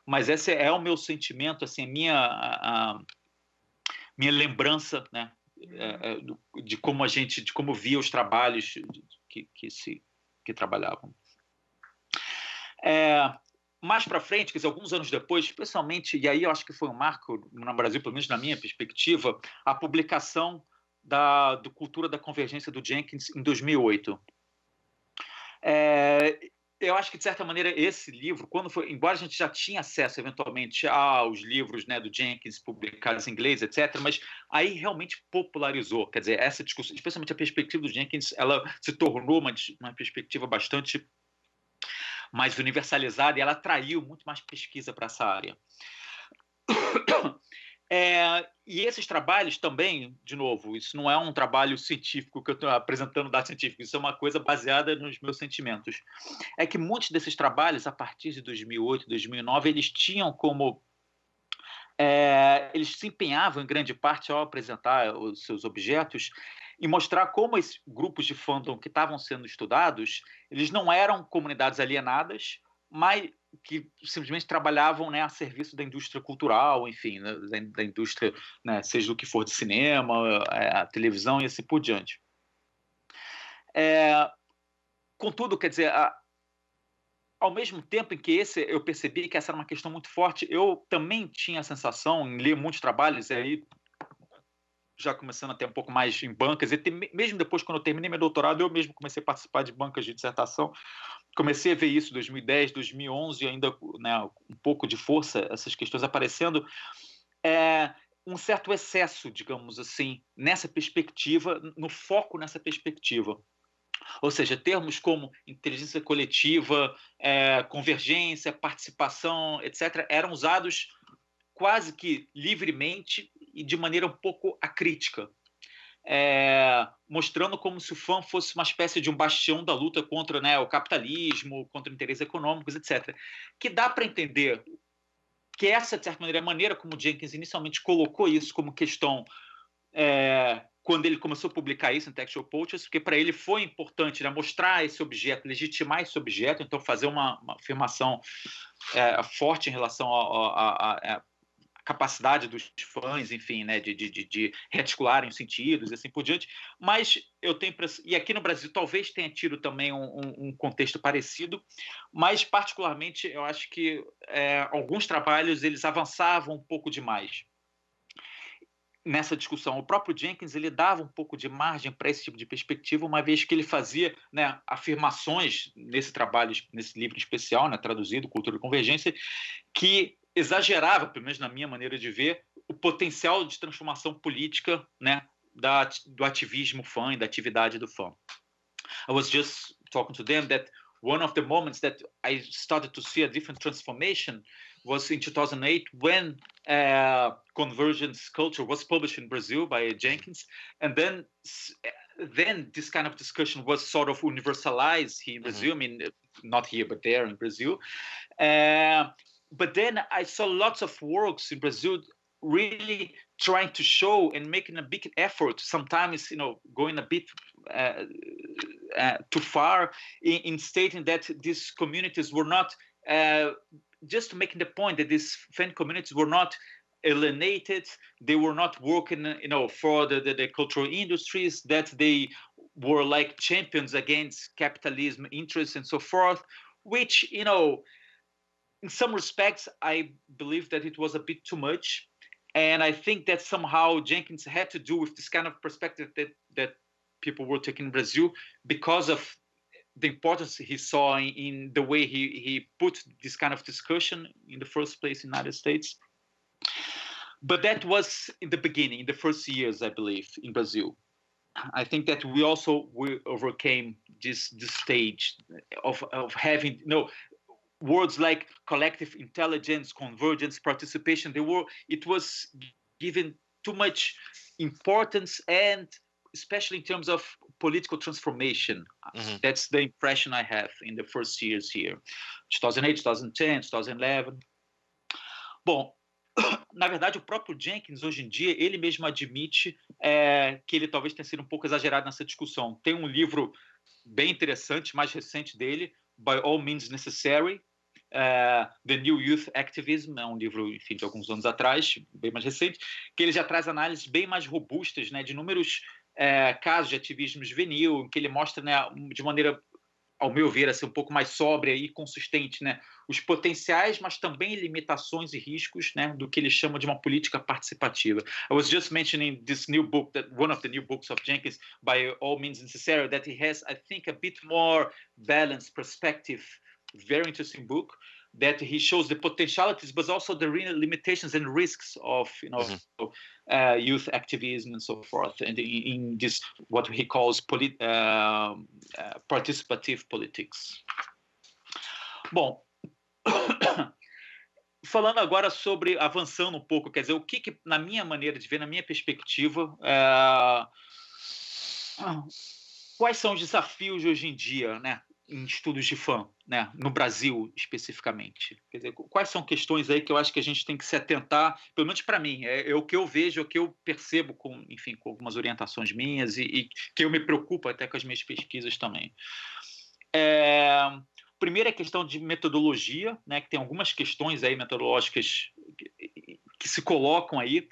mas esse é o meu sentimento, assim, minha lembrança, de como via os trabalhos que trabalhavam. Mais para frente, quer dizer, alguns anos depois, especialmente, e aí eu acho que foi um marco no Brasil, pelo menos na minha perspectiva, a publicação do Cultura da Convergência do Jenkins em 2008. Eu acho que, de certa maneira, esse livro, embora a gente já tinha acesso, eventualmente, aos livros do Jenkins publicados em inglês, etc., mas aí realmente popularizou. Quer dizer, essa discussão, especialmente a perspectiva do Jenkins, ela se tornou uma perspectiva bastante mais universalizada e ela atraiu muito mais pesquisa para essa área. E esses trabalhos também, de novo, isso não é um trabalho científico que eu estou apresentando dados científicos, isso é uma coisa baseada nos meus sentimentos. É que muitos desses trabalhos, a partir de 2008, 2009, eles tinham como... eles se empenhavam, em grande parte, ao apresentar os seus objetos e mostrar como esses grupos de fandom que estavam sendo estudados, eles não eram comunidades alienadas, mas que simplesmente trabalhavam a serviço da indústria cultural, enfim, da indústria, seja do que for de cinema, a televisão e assim por diante. Contudo, quer dizer, ao mesmo tempo em que eu percebi que essa era uma questão muito forte, eu também tinha a sensação, em ler muitos trabalhos, e aí já começando a ter um pouco mais em bancas, e mesmo depois, quando eu terminei meu doutorado, eu mesmo comecei a participar de bancas de dissertação, comecei a ver isso em 2010, 2011, ainda, né, um pouco de força, essas questões aparecendo, um certo excesso, digamos assim, nessa perspectiva, no foco nessa perspectiva. Ou seja, termos como inteligência coletiva, convergência, participação, etc., eram usados quase que livremente e de maneira um pouco acrítica, mostrando como se o FAM fosse uma espécie de um bastião da luta contra, né, o capitalismo, contra interesses econômicos, etc. Que dá para entender que essa, de certa maneira, é a maneira como Jenkins inicialmente colocou isso como questão quando ele começou a publicar isso em Textual Poetry, porque para ele foi importante, né, mostrar esse objeto, legitimar esse objeto, então fazer uma afirmação forte em relação à capacidade dos fãs, enfim, né, de rearticularem os sentidos e assim por diante. Mas eu tenho e aqui no Brasil talvez tenha tido também um contexto parecido, mas particularmente eu acho que alguns trabalhos eles avançavam um pouco demais nessa discussão. O próprio Jenkins ele dava um pouco de margem para esse tipo de perspectiva, uma vez que ele fazia, né, afirmações nesse trabalho, nesse livro especial, né, traduzido, Cultura e Convergência, que exagerava, pelo menos na minha maneira de ver, o potencial de transformação política, né, do ativismo fã e da atividade do fã. I was just talking to them that one of the moments that I started to see a different transformation was in 2008 when Convergence Culture was published in Brazil by Jenkins, and then this kind of discussion was sort of universalized here in Brazil. I mean, not here, but there in Brazil. But then I saw lots of works in Brazil really trying to show and making a big effort, sometimes, you know, going a bit too far in stating that these communities were not, just making the point that these fan communities were not alienated, they were not working, you know, for the cultural industries, that they were like champions against capitalism interests and so forth, which, you know, in some respects, I believe that it was a bit too much. And I think that somehow Jenkins had to do with this kind of perspective that people were taking in Brazil because of the importance he saw in the way he put this kind of discussion in the first place in the United States. But that was in the beginning, in the first years, I believe, in Brazil. I think that we overcame this stage of having, you know, words like collective intelligence, convergence, participation, it was given too much importance, and especially in terms of political transformation. That's the impression I have in the first years here. 2008, 2010, 2011. Bom, na verdade, o próprio Jenkins, hoje em dia, ele mesmo admite que ele talvez tenha sido um pouco exagerado nessa discussão. Tem um livro bem interessante, mais recente dele, By All Means Necessary, The New Youth Activism, é um livro, enfim, de alguns anos atrás, bem mais recente, que ele já traz análises bem mais robustas, né, de inúmeros casos de ativismo juvenil, que ele mostra, né, de maneira, ao meu ver, assim, um pouco mais sóbria e consistente, né, os potenciais, mas também limitações e riscos, né, do que ele chama de uma política participativa. I was just mentioning this new book, that one of the new books of Jenkins, By All Means Necessary, that he has, I think, a bit more balanced perspective. Very interesting book that he shows the potentialities, but also the limitations and risks of, you know, youth activism and so forth, and in this what he calls participative politics. Bom, falando agora sobre, avançando um pouco, quer dizer, o que na minha maneira de ver, na minha perspectiva, quais são os desafios hoje em dia, né, em estudos de fã, né, no Brasil especificamente? Quer dizer, quais são questões aí que eu acho que a gente tem que se atentar, pelo menos para mim, é o que eu vejo, é o que eu percebo com, enfim, com algumas orientações minhas e que eu me preocupo até com as minhas pesquisas também. Primeiro é a questão de metodologia, né, que tem algumas questões aí metodológicas que se colocam aí.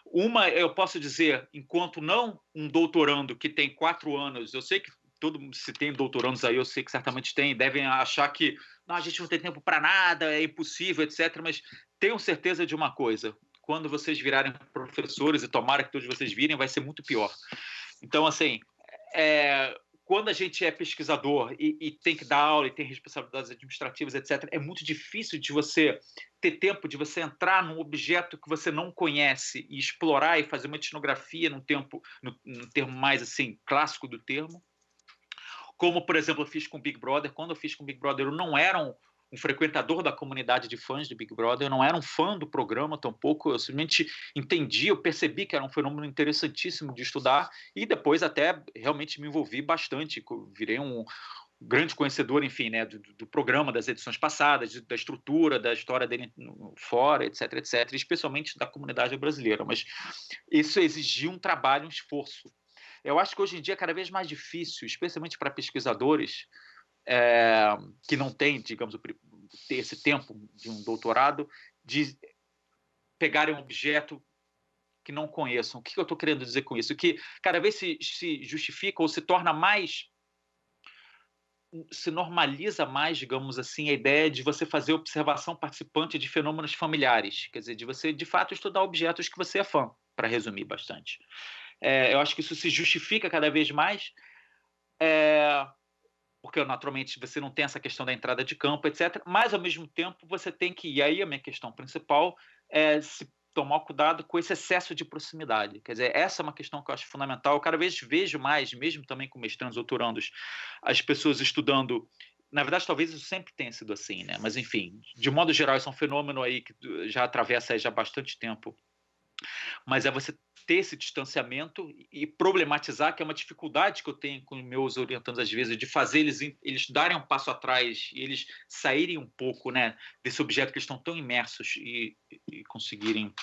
Uma, eu posso dizer, enquanto não um doutorando que tem 4 anos, eu sei que se tem doutorandos aí, eu sei que certamente tem, devem achar que não, a gente não tem tempo para nada, é impossível, etc. Mas tenham certeza de uma coisa: quando vocês virarem professores, e tomara que todos vocês virem, vai ser muito pior. Então, assim, quando a gente é pesquisador e tem que dar aula e tem responsabilidades administrativas, etc., é muito difícil de você ter tempo de você entrar num objeto que você não conhece e explorar e fazer uma etnografia num termo mais assim clássico do termo. Como, por exemplo, eu fiz com o Big Brother. Quando eu fiz com o Big Brother, eu não era um frequentador da comunidade de fãs de Big Brother, eu não era um fã do programa tampouco, eu simplesmente entendi, eu percebi que era um fenômeno interessantíssimo de estudar e depois até realmente me envolvi bastante, virei um grande conhecedor, enfim, né, do programa, das edições passadas, da estrutura, da história dele fora, etc, etc, especialmente da comunidade brasileira, mas isso exigia um trabalho, um esforço. Eu acho que hoje em dia é cada vez mais difícil, especialmente para pesquisadores, que não têm, digamos, ter esse tempo de um doutorado, de pegarem um objeto que não conheçam. O que eu estou querendo dizer com isso? Que cada vez se justifica ou se torna mais, se normaliza mais, digamos assim, a ideia de você fazer observação participante de fenômenos familiares, quer dizer, de você, de fato, estudar objetos que você é fã, para resumir bastante. Eu acho que isso se justifica cada vez mais, porque naturalmente você não tem essa questão da entrada de campo, etc. Mas, ao mesmo tempo, você tem que, e aí a minha questão principal é se tomar cuidado com esse excesso de proximidade. Quer dizer, essa é uma questão que eu acho fundamental. Eu cada vez vejo mais, mesmo também com mestrandos, doutorandos, as pessoas estudando. Na verdade, talvez isso sempre tenha sido assim, né? Mas, enfim, de modo geral, isso é um fenômeno aí que já atravessa aí já há bastante tempo. Mas é você ter esse distanciamento e problematizar, que é uma dificuldade que eu tenho com meus orientandos às vezes, de fazer eles darem um passo atrás e eles saírem um pouco, né, desse objeto que eles estão tão imersos e conseguirem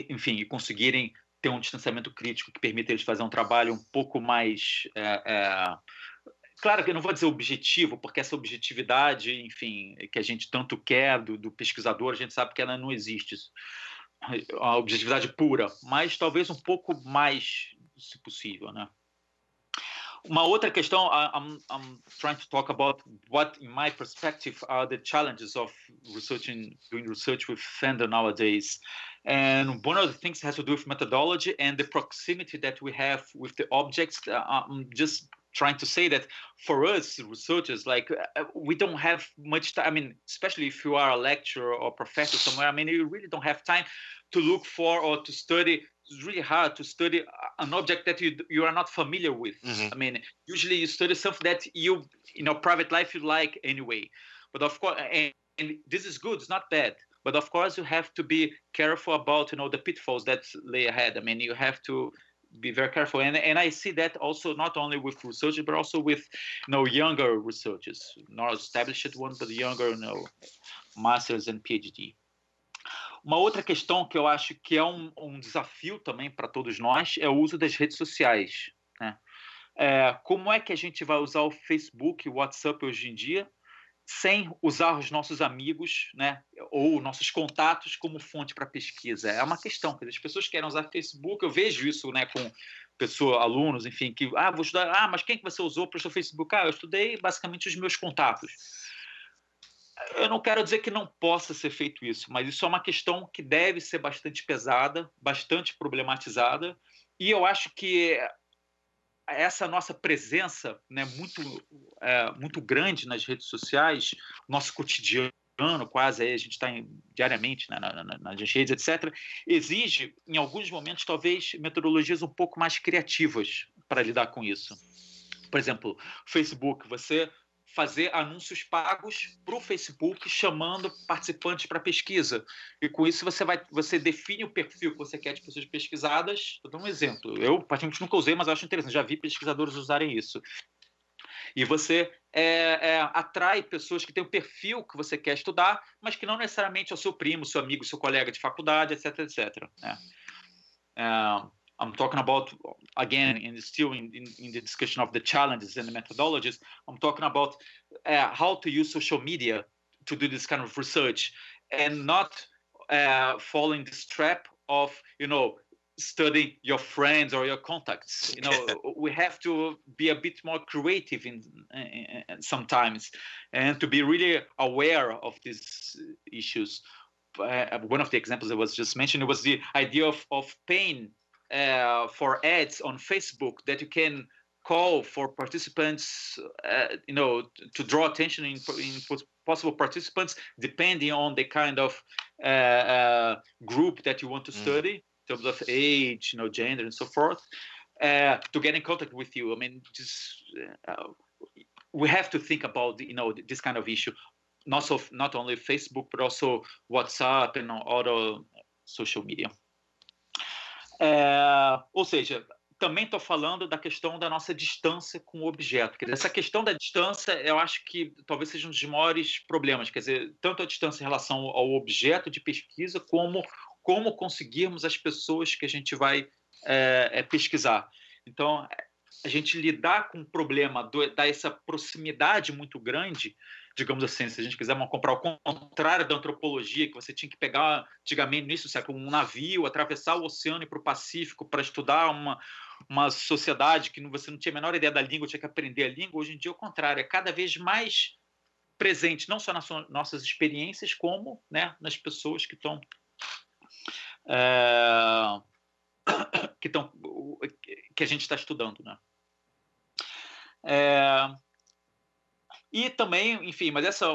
enfim, e conseguirem ter um distanciamento crítico que permita eles fazer um trabalho um pouco mais claro que eu não vou dizer objetivo, porque essa objetividade, enfim, que a gente tanto quer do pesquisador, a gente sabe que ela não existe, a objetividade pura, mas talvez um pouco mais, se possível, né? Uma outra questão, I'm trying to talk about what, in my perspective, are the challenges of doing research with fandom nowadays. And one of the things has to do with methodology and the proximity that we have with the objects. I'm just trying to say that for us researchers, like we don't have much time. I mean, especially if you are a lecturer or professor somewhere, I mean, you really don't have time to look for or to study. It's really hard to study an object that you are not familiar with. I mean, usually you study something that you, in your private life, you like anyway. But of course, and this is good, it's not bad. But of course, you have to be careful about, the pitfalls that lay ahead. I mean, you have to be very careful. And I see that also not only with researchers, but also with, younger researchers, not established ones, but younger, masters and PhD. Uma outra questão que eu acho que é um desafio também para todos nós é o uso das redes sociais, né? Como é que a gente vai usar o Facebook e o WhatsApp hoje em dia sem usar os nossos amigos, né, ou nossos contatos como fonte para pesquisa? É uma questão, porque as pessoas querem usar Facebook, eu vejo isso, né, com alunos, enfim, que, vou estudar, mas quem que você usou para o seu Facebook? Eu estudei basicamente os meus contatos. Eu não quero dizer que não possa ser feito isso, mas isso é uma questão que deve ser bastante pesada, bastante problematizada, e eu acho que essa nossa presença, né, muito grande nas redes sociais, nosso cotidiano quase, aí a gente está diariamente, né, nas redes, etc., exige, em alguns momentos, talvez, metodologias um pouco mais criativas para lidar com isso. Por exemplo, Facebook, você fazer anúncios pagos para o Facebook chamando participantes para pesquisa. E com isso você define o perfil que você quer de pessoas pesquisadas. Vou dar um exemplo. Eu, praticamente, nunca usei, mas acho interessante. Já vi pesquisadores usarem isso. E você atrai pessoas que têm o perfil que você quer estudar, mas que não necessariamente é o seu primo, seu amigo, seu colega de faculdade, etc., etc. I'm talking about, again, and still in the discussion of the challenges and the methodologies, I'm talking about how to use social media to do this kind of research and not fall in this trap of, studying your friends or your contacts. We have to be a bit more creative in sometimes, and to be really aware of these issues. One of the examples I was just mentioning was the idea of paying for ads on Facebook, that you can call for participants, to draw attention in possible participants, depending on the kind of group that you want to study, in terms of age, gender, and so forth, to get in contact with you. I mean, we have to think about this kind of issue, not only Facebook, but also WhatsApp and other social media. Ou seja, também estou falando da questão da nossa distância com o objeto. Quer dizer, essa questão da distância, eu acho que talvez seja um dos maiores problemas. Quer dizer, tanto a distância em relação ao objeto de pesquisa, como conseguirmos as pessoas que a gente vai pesquisar. Então, a gente lidar com o problema dessa proximidade muito grande, digamos assim, se a gente quiser comprar o contrário da antropologia, que você tinha que pegar, antigamente, no início do século, um navio, atravessar o oceano e ir para o Pacífico para estudar uma sociedade que você não tinha a menor ideia da língua, tinha que aprender a língua. Hoje em dia, é o contrário, é cada vez mais presente, não só nas nossas experiências, como, né, nas pessoas que estão que a gente está estudando, né? E também, enfim, mas essa é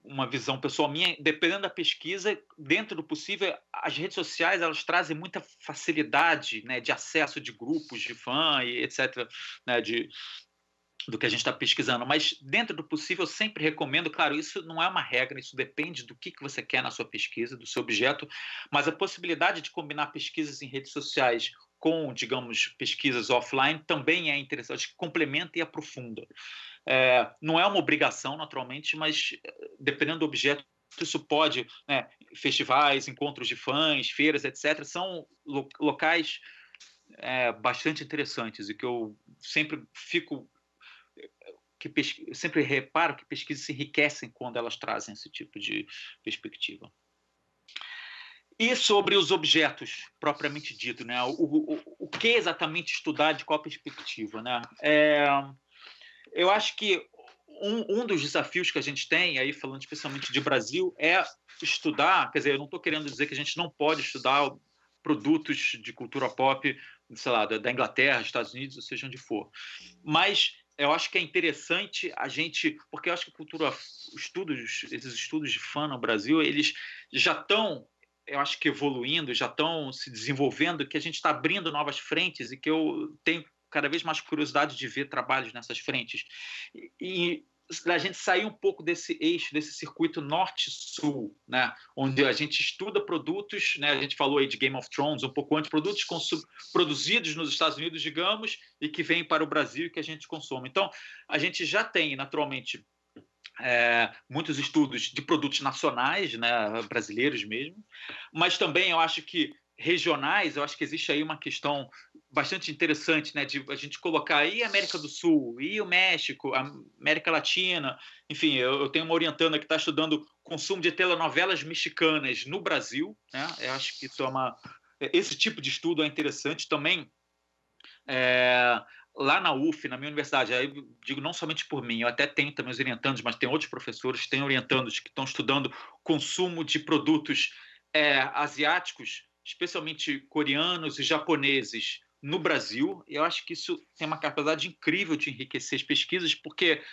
uma visão pessoal minha, dependendo da pesquisa, dentro do possível, as redes sociais, elas trazem muita facilidade, né, de acesso de grupos de fã e etc., né, do que a gente está pesquisando, mas dentro do possível eu sempre recomendo, claro, isso não é uma regra, isso depende do que você quer na sua pesquisa, do seu objeto, mas a possibilidade de combinar pesquisas em redes sociais com, digamos, pesquisas offline também é interessante, complementa e aprofunda. Não é uma obrigação, naturalmente, mas dependendo do objeto, isso pode, né, festivais, encontros de fãs, feiras, etc., são locais bastante interessantes e que eu sempre sempre reparo que pesquisas se enriquecem quando elas trazem esse tipo de perspectiva. E sobre os objetos, propriamente dito, né? O que exatamente estudar, de qual perspectiva, né? Eu acho que um dos desafios que a gente tem, aí falando especialmente de Brasil, é estudar, quer dizer, eu não estou querendo dizer que a gente não pode estudar produtos de cultura pop, sei lá, da Inglaterra, Estados Unidos, ou seja onde for, mas eu acho que é interessante a gente, porque eu acho que esses estudos de fã no Brasil, eles já estão, eu acho que evoluindo, já estão se desenvolvendo, que a gente está abrindo novas frentes e que eu tenho cada vez mais curiosidade de ver trabalhos nessas frentes. E a gente sair um pouco desse eixo, desse circuito norte-sul, né, onde a gente estuda produtos, né, a gente falou aí de Game of Thrones um pouco antes, produtos produzidos nos Estados Unidos, digamos, e que vêm para o Brasil e que a gente consome. Então, a gente já tem, naturalmente, muitos estudos de produtos nacionais, né, brasileiros mesmo, mas também eu acho que regionais, eu acho que existe aí uma questão bastante interessante, né, de a gente colocar aí a América do Sul, e o México, a América Latina, enfim, eu tenho uma orientanda que está estudando consumo de telenovelas mexicanas no Brasil, né, eu acho que isso esse tipo de estudo é interessante também. Lá na UF, na minha universidade, aí eu digo não somente por mim, eu até tenho também os orientandos, mas tem outros professores, tem orientandos que estão estudando consumo de produtos asiáticos, especialmente coreanos e japoneses, no Brasil. Eu acho que isso tem uma capacidade incrível de enriquecer as pesquisas, porque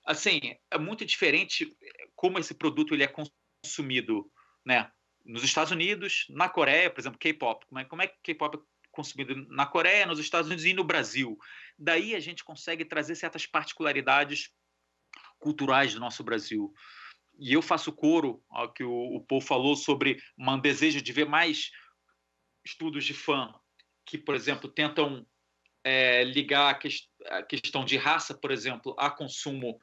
assim, é muito diferente como esse produto ele é consumido, né, nos Estados Unidos, na Coreia, por exemplo, K-pop. Como é que K-pop é consumido na Coreia, nos Estados Unidos e no Brasil? Daí a gente consegue trazer certas particularidades culturais do nosso Brasil. E eu faço coro ao que o Paul falou sobre um desejo de ver mais estudos de fã que, por exemplo, tentam ligar a questão de raça, por exemplo, a consumo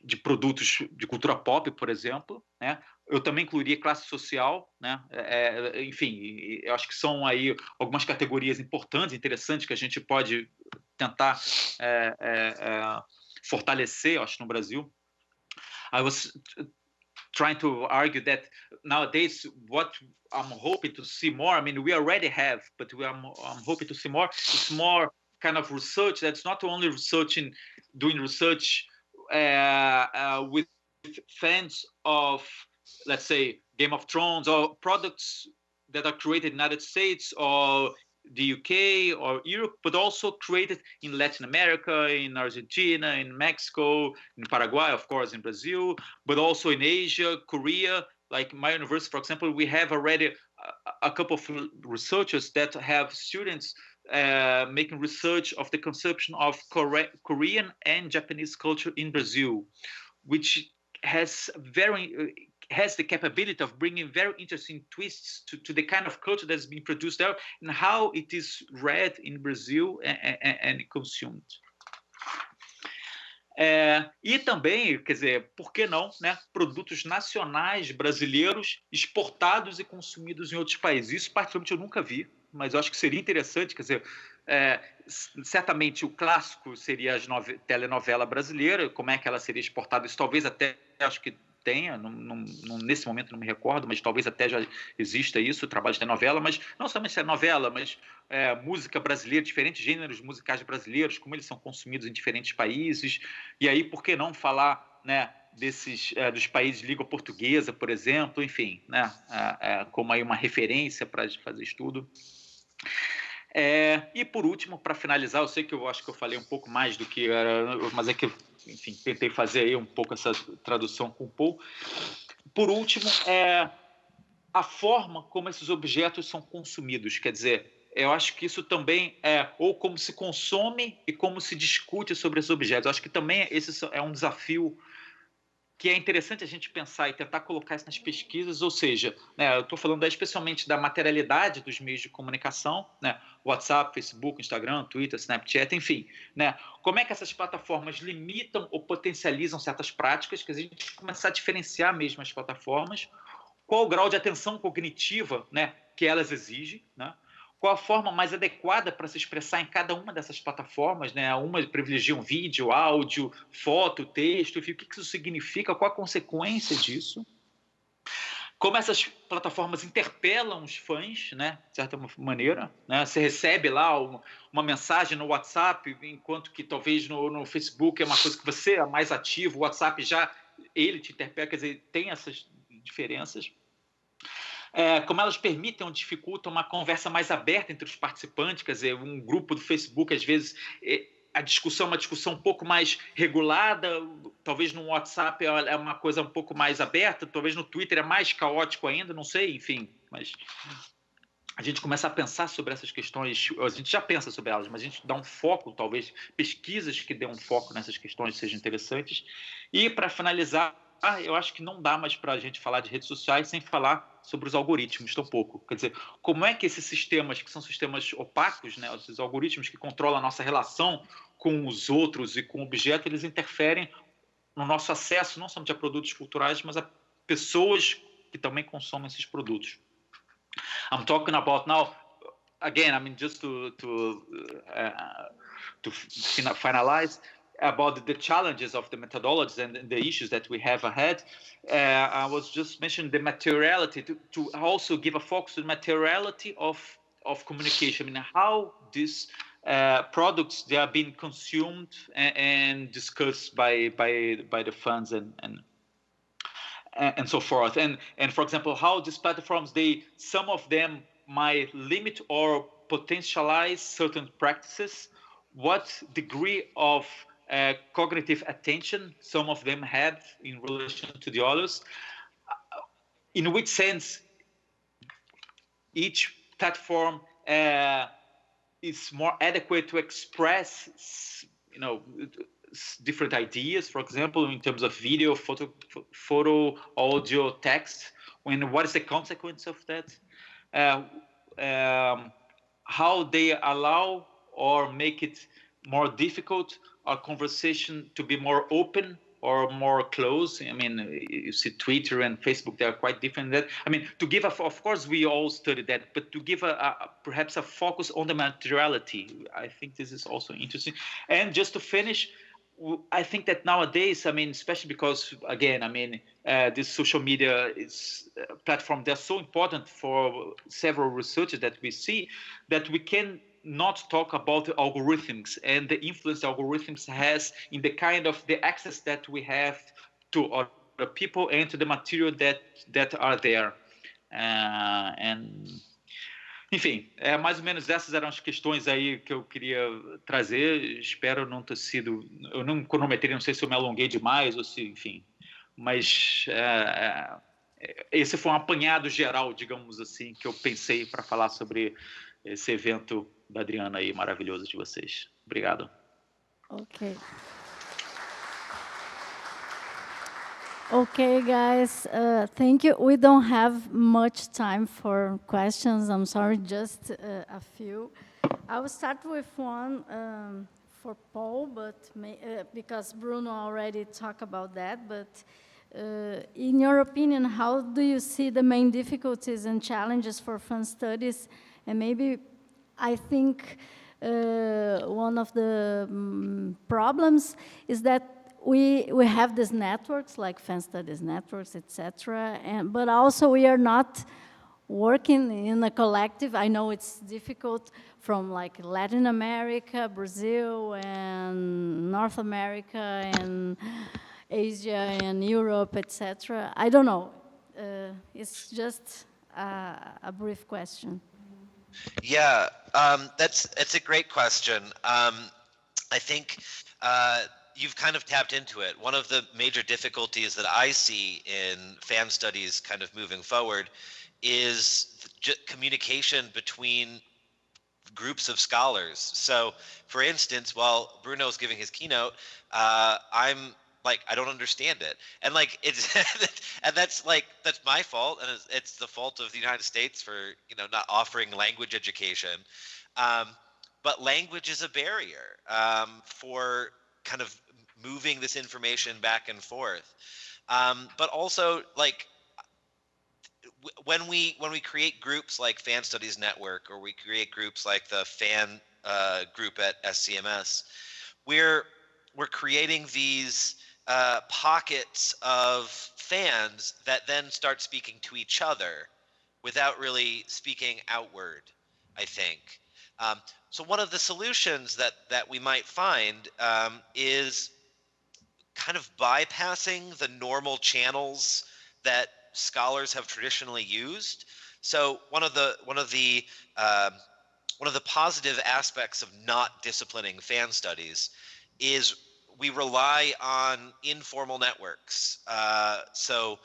de produtos de cultura pop, por exemplo, né? Eu também incluiria classe social, né? Enfim, eu acho que são aí algumas categorias importantes, interessantes, que a gente pode tentar fortalecer, eu acho, no Brasil. Aí você trying to argue that nowadays what I'm hoping to see more, I mean, we already have, but I'm hoping to see more. It's more kind of research that's not only doing research with fans of, let's say, Game of Thrones or products that are created in the United States or the UK or Europe, but also created in Latin America, in Argentina, in Mexico, in Paraguay, of course, in Brazil, but also in Asia, Korea. Like my university, for example, we have already a couple of researchers that have students making research of the consumption of Korean and Japanese culture in Brazil, which has the capability of bringing very interesting twists to the kind of culture that's being produced there and how it is read in Brazil and consumed. E também, quer dizer, por que não, né, produtos nacionais brasileiros exportados e consumidos em outros países. Isso, particularmente, eu nunca vi, mas eu acho que seria interessante, quer dizer, certamente o clássico seria a telenovela brasileira, como é que ela seria exportada, isso talvez até, acho que tenha, nesse momento não me recordo, mas talvez até já exista isso, o trabalho de telenovela, mas não somente telenovela, mas música brasileira, diferentes gêneros musicais brasileiros, como eles são consumidos em diferentes países, e aí por que não falar, né, dos países de língua portuguesa, por exemplo, enfim, né, como aí uma referência para fazer estudo. E por último, para finalizar, eu sei que eu acho que eu falei um pouco mais do que era, mas é que eu, enfim, tentei fazer aí um pouco essa tradução com o Paul. Por último, a forma como esses objetos são consumidos, quer dizer, eu acho que isso também ou como se consome e como se discute sobre esses objetos. Eu acho que também esse é um desafio que é interessante a gente pensar e tentar colocar isso nas pesquisas, ou seja, né, eu estou falando especialmente da materialidade dos meios de comunicação, né, WhatsApp, Facebook, Instagram, Twitter, Snapchat, enfim, né, como é que essas plataformas limitam ou potencializam certas práticas, que a gente começar a diferenciar mesmo as plataformas, qual o grau de atenção cognitiva, né, que elas exigem, né, qual a forma mais adequada para se expressar em cada uma dessas plataformas, né? Uma privilegia um vídeo, áudio, foto, texto, enfim, o que isso significa, qual a consequência disso, como essas plataformas interpelam os fãs, né? De certa maneira, né? Você recebe lá uma mensagem no WhatsApp, enquanto que talvez no Facebook é uma coisa que você é mais ativo, o WhatsApp já ele te interpela, quer dizer, tem essas diferenças. Como elas permitem ou dificultam uma conversa mais aberta entre os participantes, quer dizer, um grupo do Facebook, às vezes, a discussão é uma discussão um pouco mais regulada, talvez no WhatsApp é uma coisa um pouco mais aberta, talvez no Twitter é mais caótico ainda, não sei, enfim, mas a gente começa a pensar sobre essas questões, a gente já pensa sobre elas, mas a gente dá um foco, talvez pesquisas que dêem um foco nessas questões sejam interessantes. E, para finalizar, eu acho que não dá mais para a gente falar de redes sociais sem falar sobre os algoritmos tampouco. Quer dizer, como é que esses sistemas, que são sistemas opacos, né, esses algoritmos que controlam a nossa relação com os outros e com o objeto, eles interferem no nosso acesso, não somente a produtos culturais, mas a pessoas que também consomem esses produtos. I'm talking about now, again, I mean, just to finalize, about the challenges of the methodologies and the issues that we have ahead. I was just mentioning the materiality, to also give a focus to the materiality of communication. I mean, how these products, they are being consumed and discussed by the fans and so forth. And for example, how these platforms, some of them might limit or potentialize certain practices, what degree of cognitive attention some of them have in relation to the others, in which sense each platform is more adequate to express, different ideas, for example, in terms of video, photo, audio, text, what is the consequence of that? How they allow or make it more difficult our conversation to be more open or more close. I mean, you see Twitter and Facebook, they are quite different. That, I mean, to give of course we all study that, but to give perhaps a focus on the materiality, I think this is also interesting. And just to finish, I think that nowadays, I mean, especially because, again, I mean, this social media platform, they're so important for several researchers that we see that we can not talk about the algorithms and the influence algorithms has in the kind of the access that we have to other people and to the material that are there. Enfim, mais ou menos essas eram as questões aí que eu queria trazer. Espero não ter sido... Eu não cronometrei, não sei se eu me alonguei demais ou se, enfim. Mas esse foi um apanhado geral, digamos assim, que eu pensei para falar sobre esse evento da Adriana aí, maravilhoso de vocês. Obrigado. Ok. Okay, guys, thank you. We don't have much time for questions. I'm sorry, just a few. I will start with one for Paul, but because Bruno already talked about that. But in your opinion, how do you see the main difficulties and challenges for fan studies? And maybe I think one of the problems is that we have these networks, like fan studies networks, etc. But also we are not working in a collective. I know it's difficult from like Latin America, Brazil, and North America, and Asia, and Europe, etc. I don't know. It's just a brief question. Yeah, that's a great question. I think you've kind of tapped into it. One of the major difficulties that I see in fan studies kind of moving forward is communication between groups of scholars. So, for instance, while Bruno's giving his keynote, I'm like, I don't understand it. And like, it's, and that's my fault. And it's the fault of the United States for, not offering language education. But language is a barrier for kind of moving this information back and forth. But also, like, when we create groups like Fan Studies Network, or we create groups like the fan group at SCMS, we're creating these pockets of fans that then start speaking to each other without really speaking outward, I think. So one of the solutions that we might find is kind of bypassing the normal channels that scholars have traditionally used. So one of the positive aspects of not disciplining fan studies is we rely on informal networks. So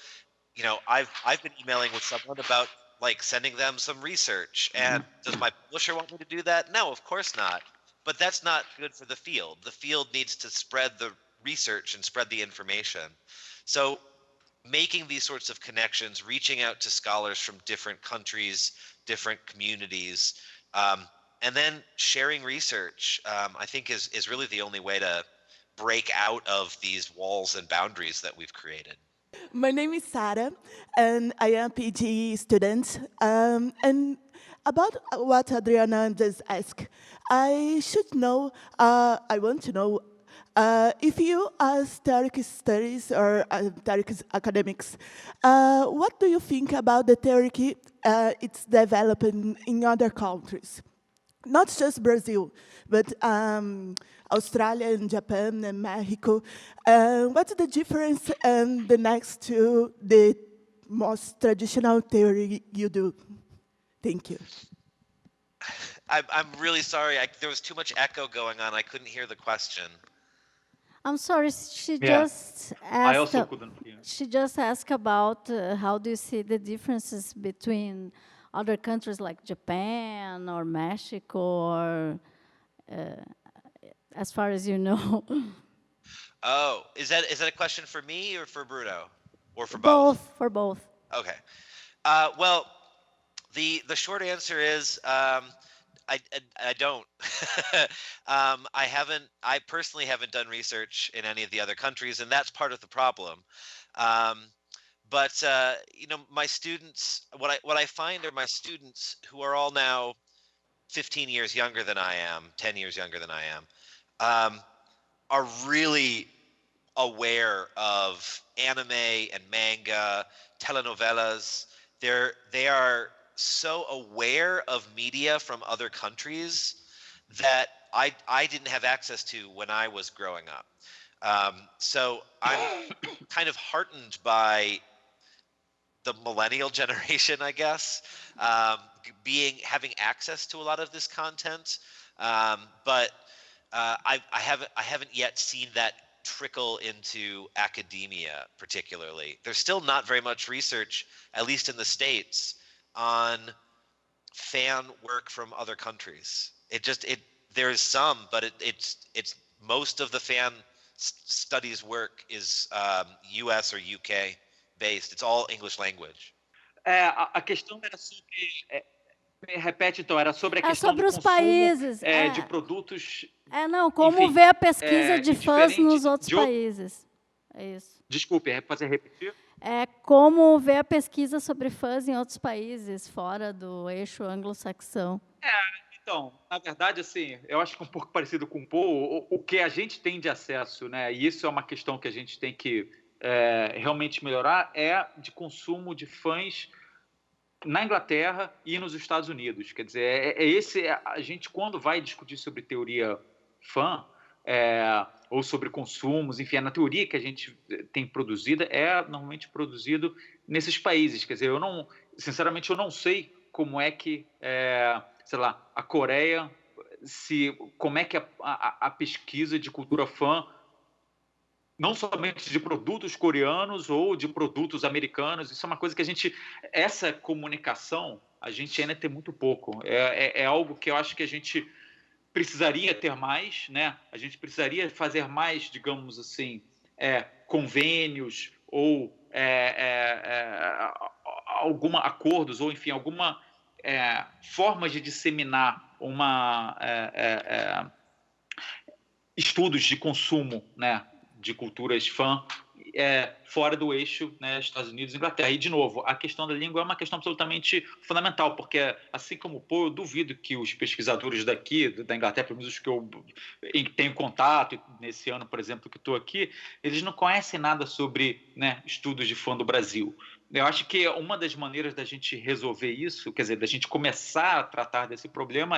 I've been emailing with someone about like sending them some research, and does my publisher want me to do that? No, of course not. But that's not good for the field. The field needs to spread the research and spread the information. So making these sorts of connections, reaching out to scholars from different countries, different communities, and then sharing research, I think is really the only way to break out of these walls and boundaries that we've created. My name is Sarah, and I am a PhD student. And about what Adriana just asked, I want to know, if you as theoretical studies or theoretical academics, what do you think about the theory it's developing in other countries? Not just Brazil, but Australia and Japan and Mexico. What's the difference and the next to the most traditional theory you do? Thank you. I'm really sorry. There was too much echo going on. I couldn't hear the question. I'm sorry. She just asked. I also couldn't hear. She just asked about how do you see the differences between other countries like Japan or Mexico, or as far as you know. Oh, is that a question for me or for Bruno, or for both? For both. Okay. Well, the short answer is I don't. I personally haven't done research in any of the other countries, and that's part of the problem. But my students, what I find are my students who are all now 15 years younger than I am, 10 years younger than I am. are really aware of anime and manga, telenovelas. They are so aware of media from other countries that I didn't have access to when I was growing up. So I'm kind of heartened by the millennial generation, I guess, having access to a lot of this content. But I haven't yet seen that trickle into academia particularly. There's still not very much research, at least in the States, on fan work from other countries. There's some, but it's most of the fan studies work is US or UK based. It's all English language. A questão era sobre... repete, então, era sobre a questão sobre do os consumo países, de produtos... não, como enfim, ver a pesquisa de fãs nos outros países. É isso. Desculpe, fazer repetir? É como ver a pesquisa sobre fãs em outros países, fora do eixo anglo-saxão. Então, na verdade, assim, eu acho que um pouco parecido com o Paul, o que a gente tem de acesso, né, e isso é uma questão que a gente tem que realmente melhorar, é de consumo de fãs na Inglaterra e nos Estados Unidos. Quer dizer, a gente, quando vai discutir sobre teoria fã, ou sobre consumos, enfim, na teoria que a gente tem produzida é normalmente produzido nesses países. Quer dizer, sinceramente, eu não sei como é que, sei lá, a Coreia, como é que a pesquisa de cultura fã, não somente de produtos coreanos ou de produtos americanos, isso é uma coisa que essa comunicação, a gente ainda tem muito pouco. É algo que eu acho que a gente precisaria ter mais, né? A gente precisaria fazer mais, digamos assim, convênios ou acordos, ou enfim, alguma forma de disseminar estudos de consumo, né, de culturas fã fora do eixo, né, Estados Unidos e Inglaterra. E, de novo, a questão da língua é uma questão absolutamente fundamental, porque, assim como o Paul, eu duvido que os pesquisadores daqui, da Inglaterra, pelo menos os que eu tenho contato, nesse ano, por exemplo, que estou aqui, eles não conhecem nada sobre, né, estudos de fã do Brasil. Eu acho que uma das maneiras da gente resolver isso, quer dizer, da gente começar a tratar desse problema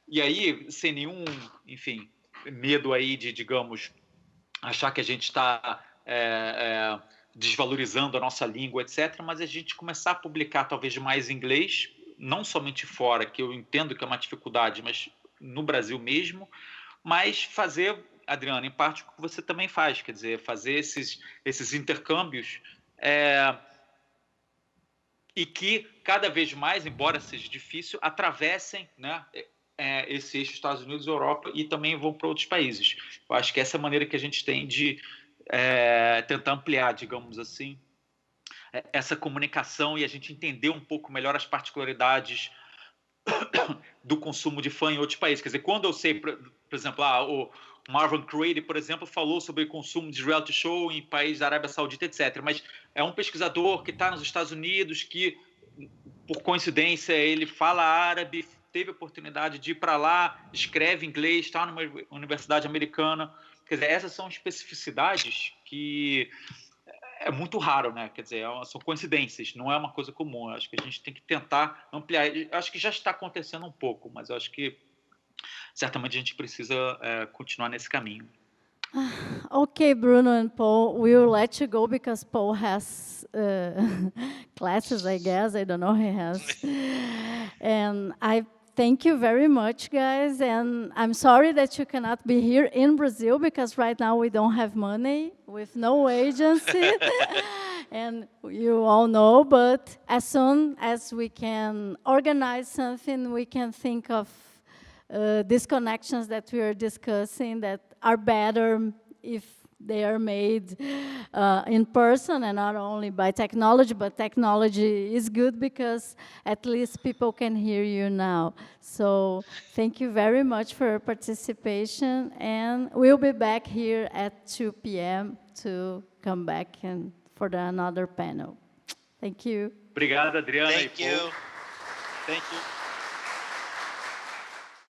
e aí, sem nenhum, enfim, medo aí de, digamos, achar que a gente está desvalorizando a nossa língua, etc., mas a gente começar a publicar talvez mais em inglês, não somente fora, que eu entendo que é uma dificuldade, mas no Brasil mesmo, mas fazer, Adriana, em parte o que você também faz, quer dizer, fazer esses intercâmbios e que cada vez mais, embora seja difícil, atravessem, né, esse eixo Estados Unidos, Europa, e também vão para outros países. Eu acho que essa é a maneira que a gente tem de tentar ampliar, digamos assim, essa comunicação e a gente entender um pouco melhor as particularidades do consumo de fã em outros países. Quer dizer, quando eu sei, por exemplo, o Marvin Crady, por exemplo, falou sobre o consumo de reality show em países da Arábia Saudita, etc., mas é um pesquisador que está nos Estados Unidos, que, por coincidência, ele fala árabe, teve a oportunidade de ir para lá, escreve inglês, está numa universidade americana. Quer dizer, essas são especificidades que é muito raro, né? Quer dizer, são coincidências, não é uma coisa comum. Eu acho que a gente tem que tentar ampliar. Eu acho que já está acontecendo um pouco, mas eu acho que certamente a gente precisa continuar nesse caminho. Okay, Bruno and Paul, we'll let you go because Paul has classes, I guess. I don't know, he has. And I thank you very much, guys. And I'm sorry that you cannot be here in Brazil because right now we don't have money with no agency. And you all know, but as soon as we can organize something, we can think of these connections that we are discussing that are better if they are made in person and not only by technology, but technology is good because at least people can hear you now. So thank you very much for your participation, and we'll be back here at 2 p.m. to come back and for another panel. Thank you. Obrigado, Adriana. Thank you. Thank you.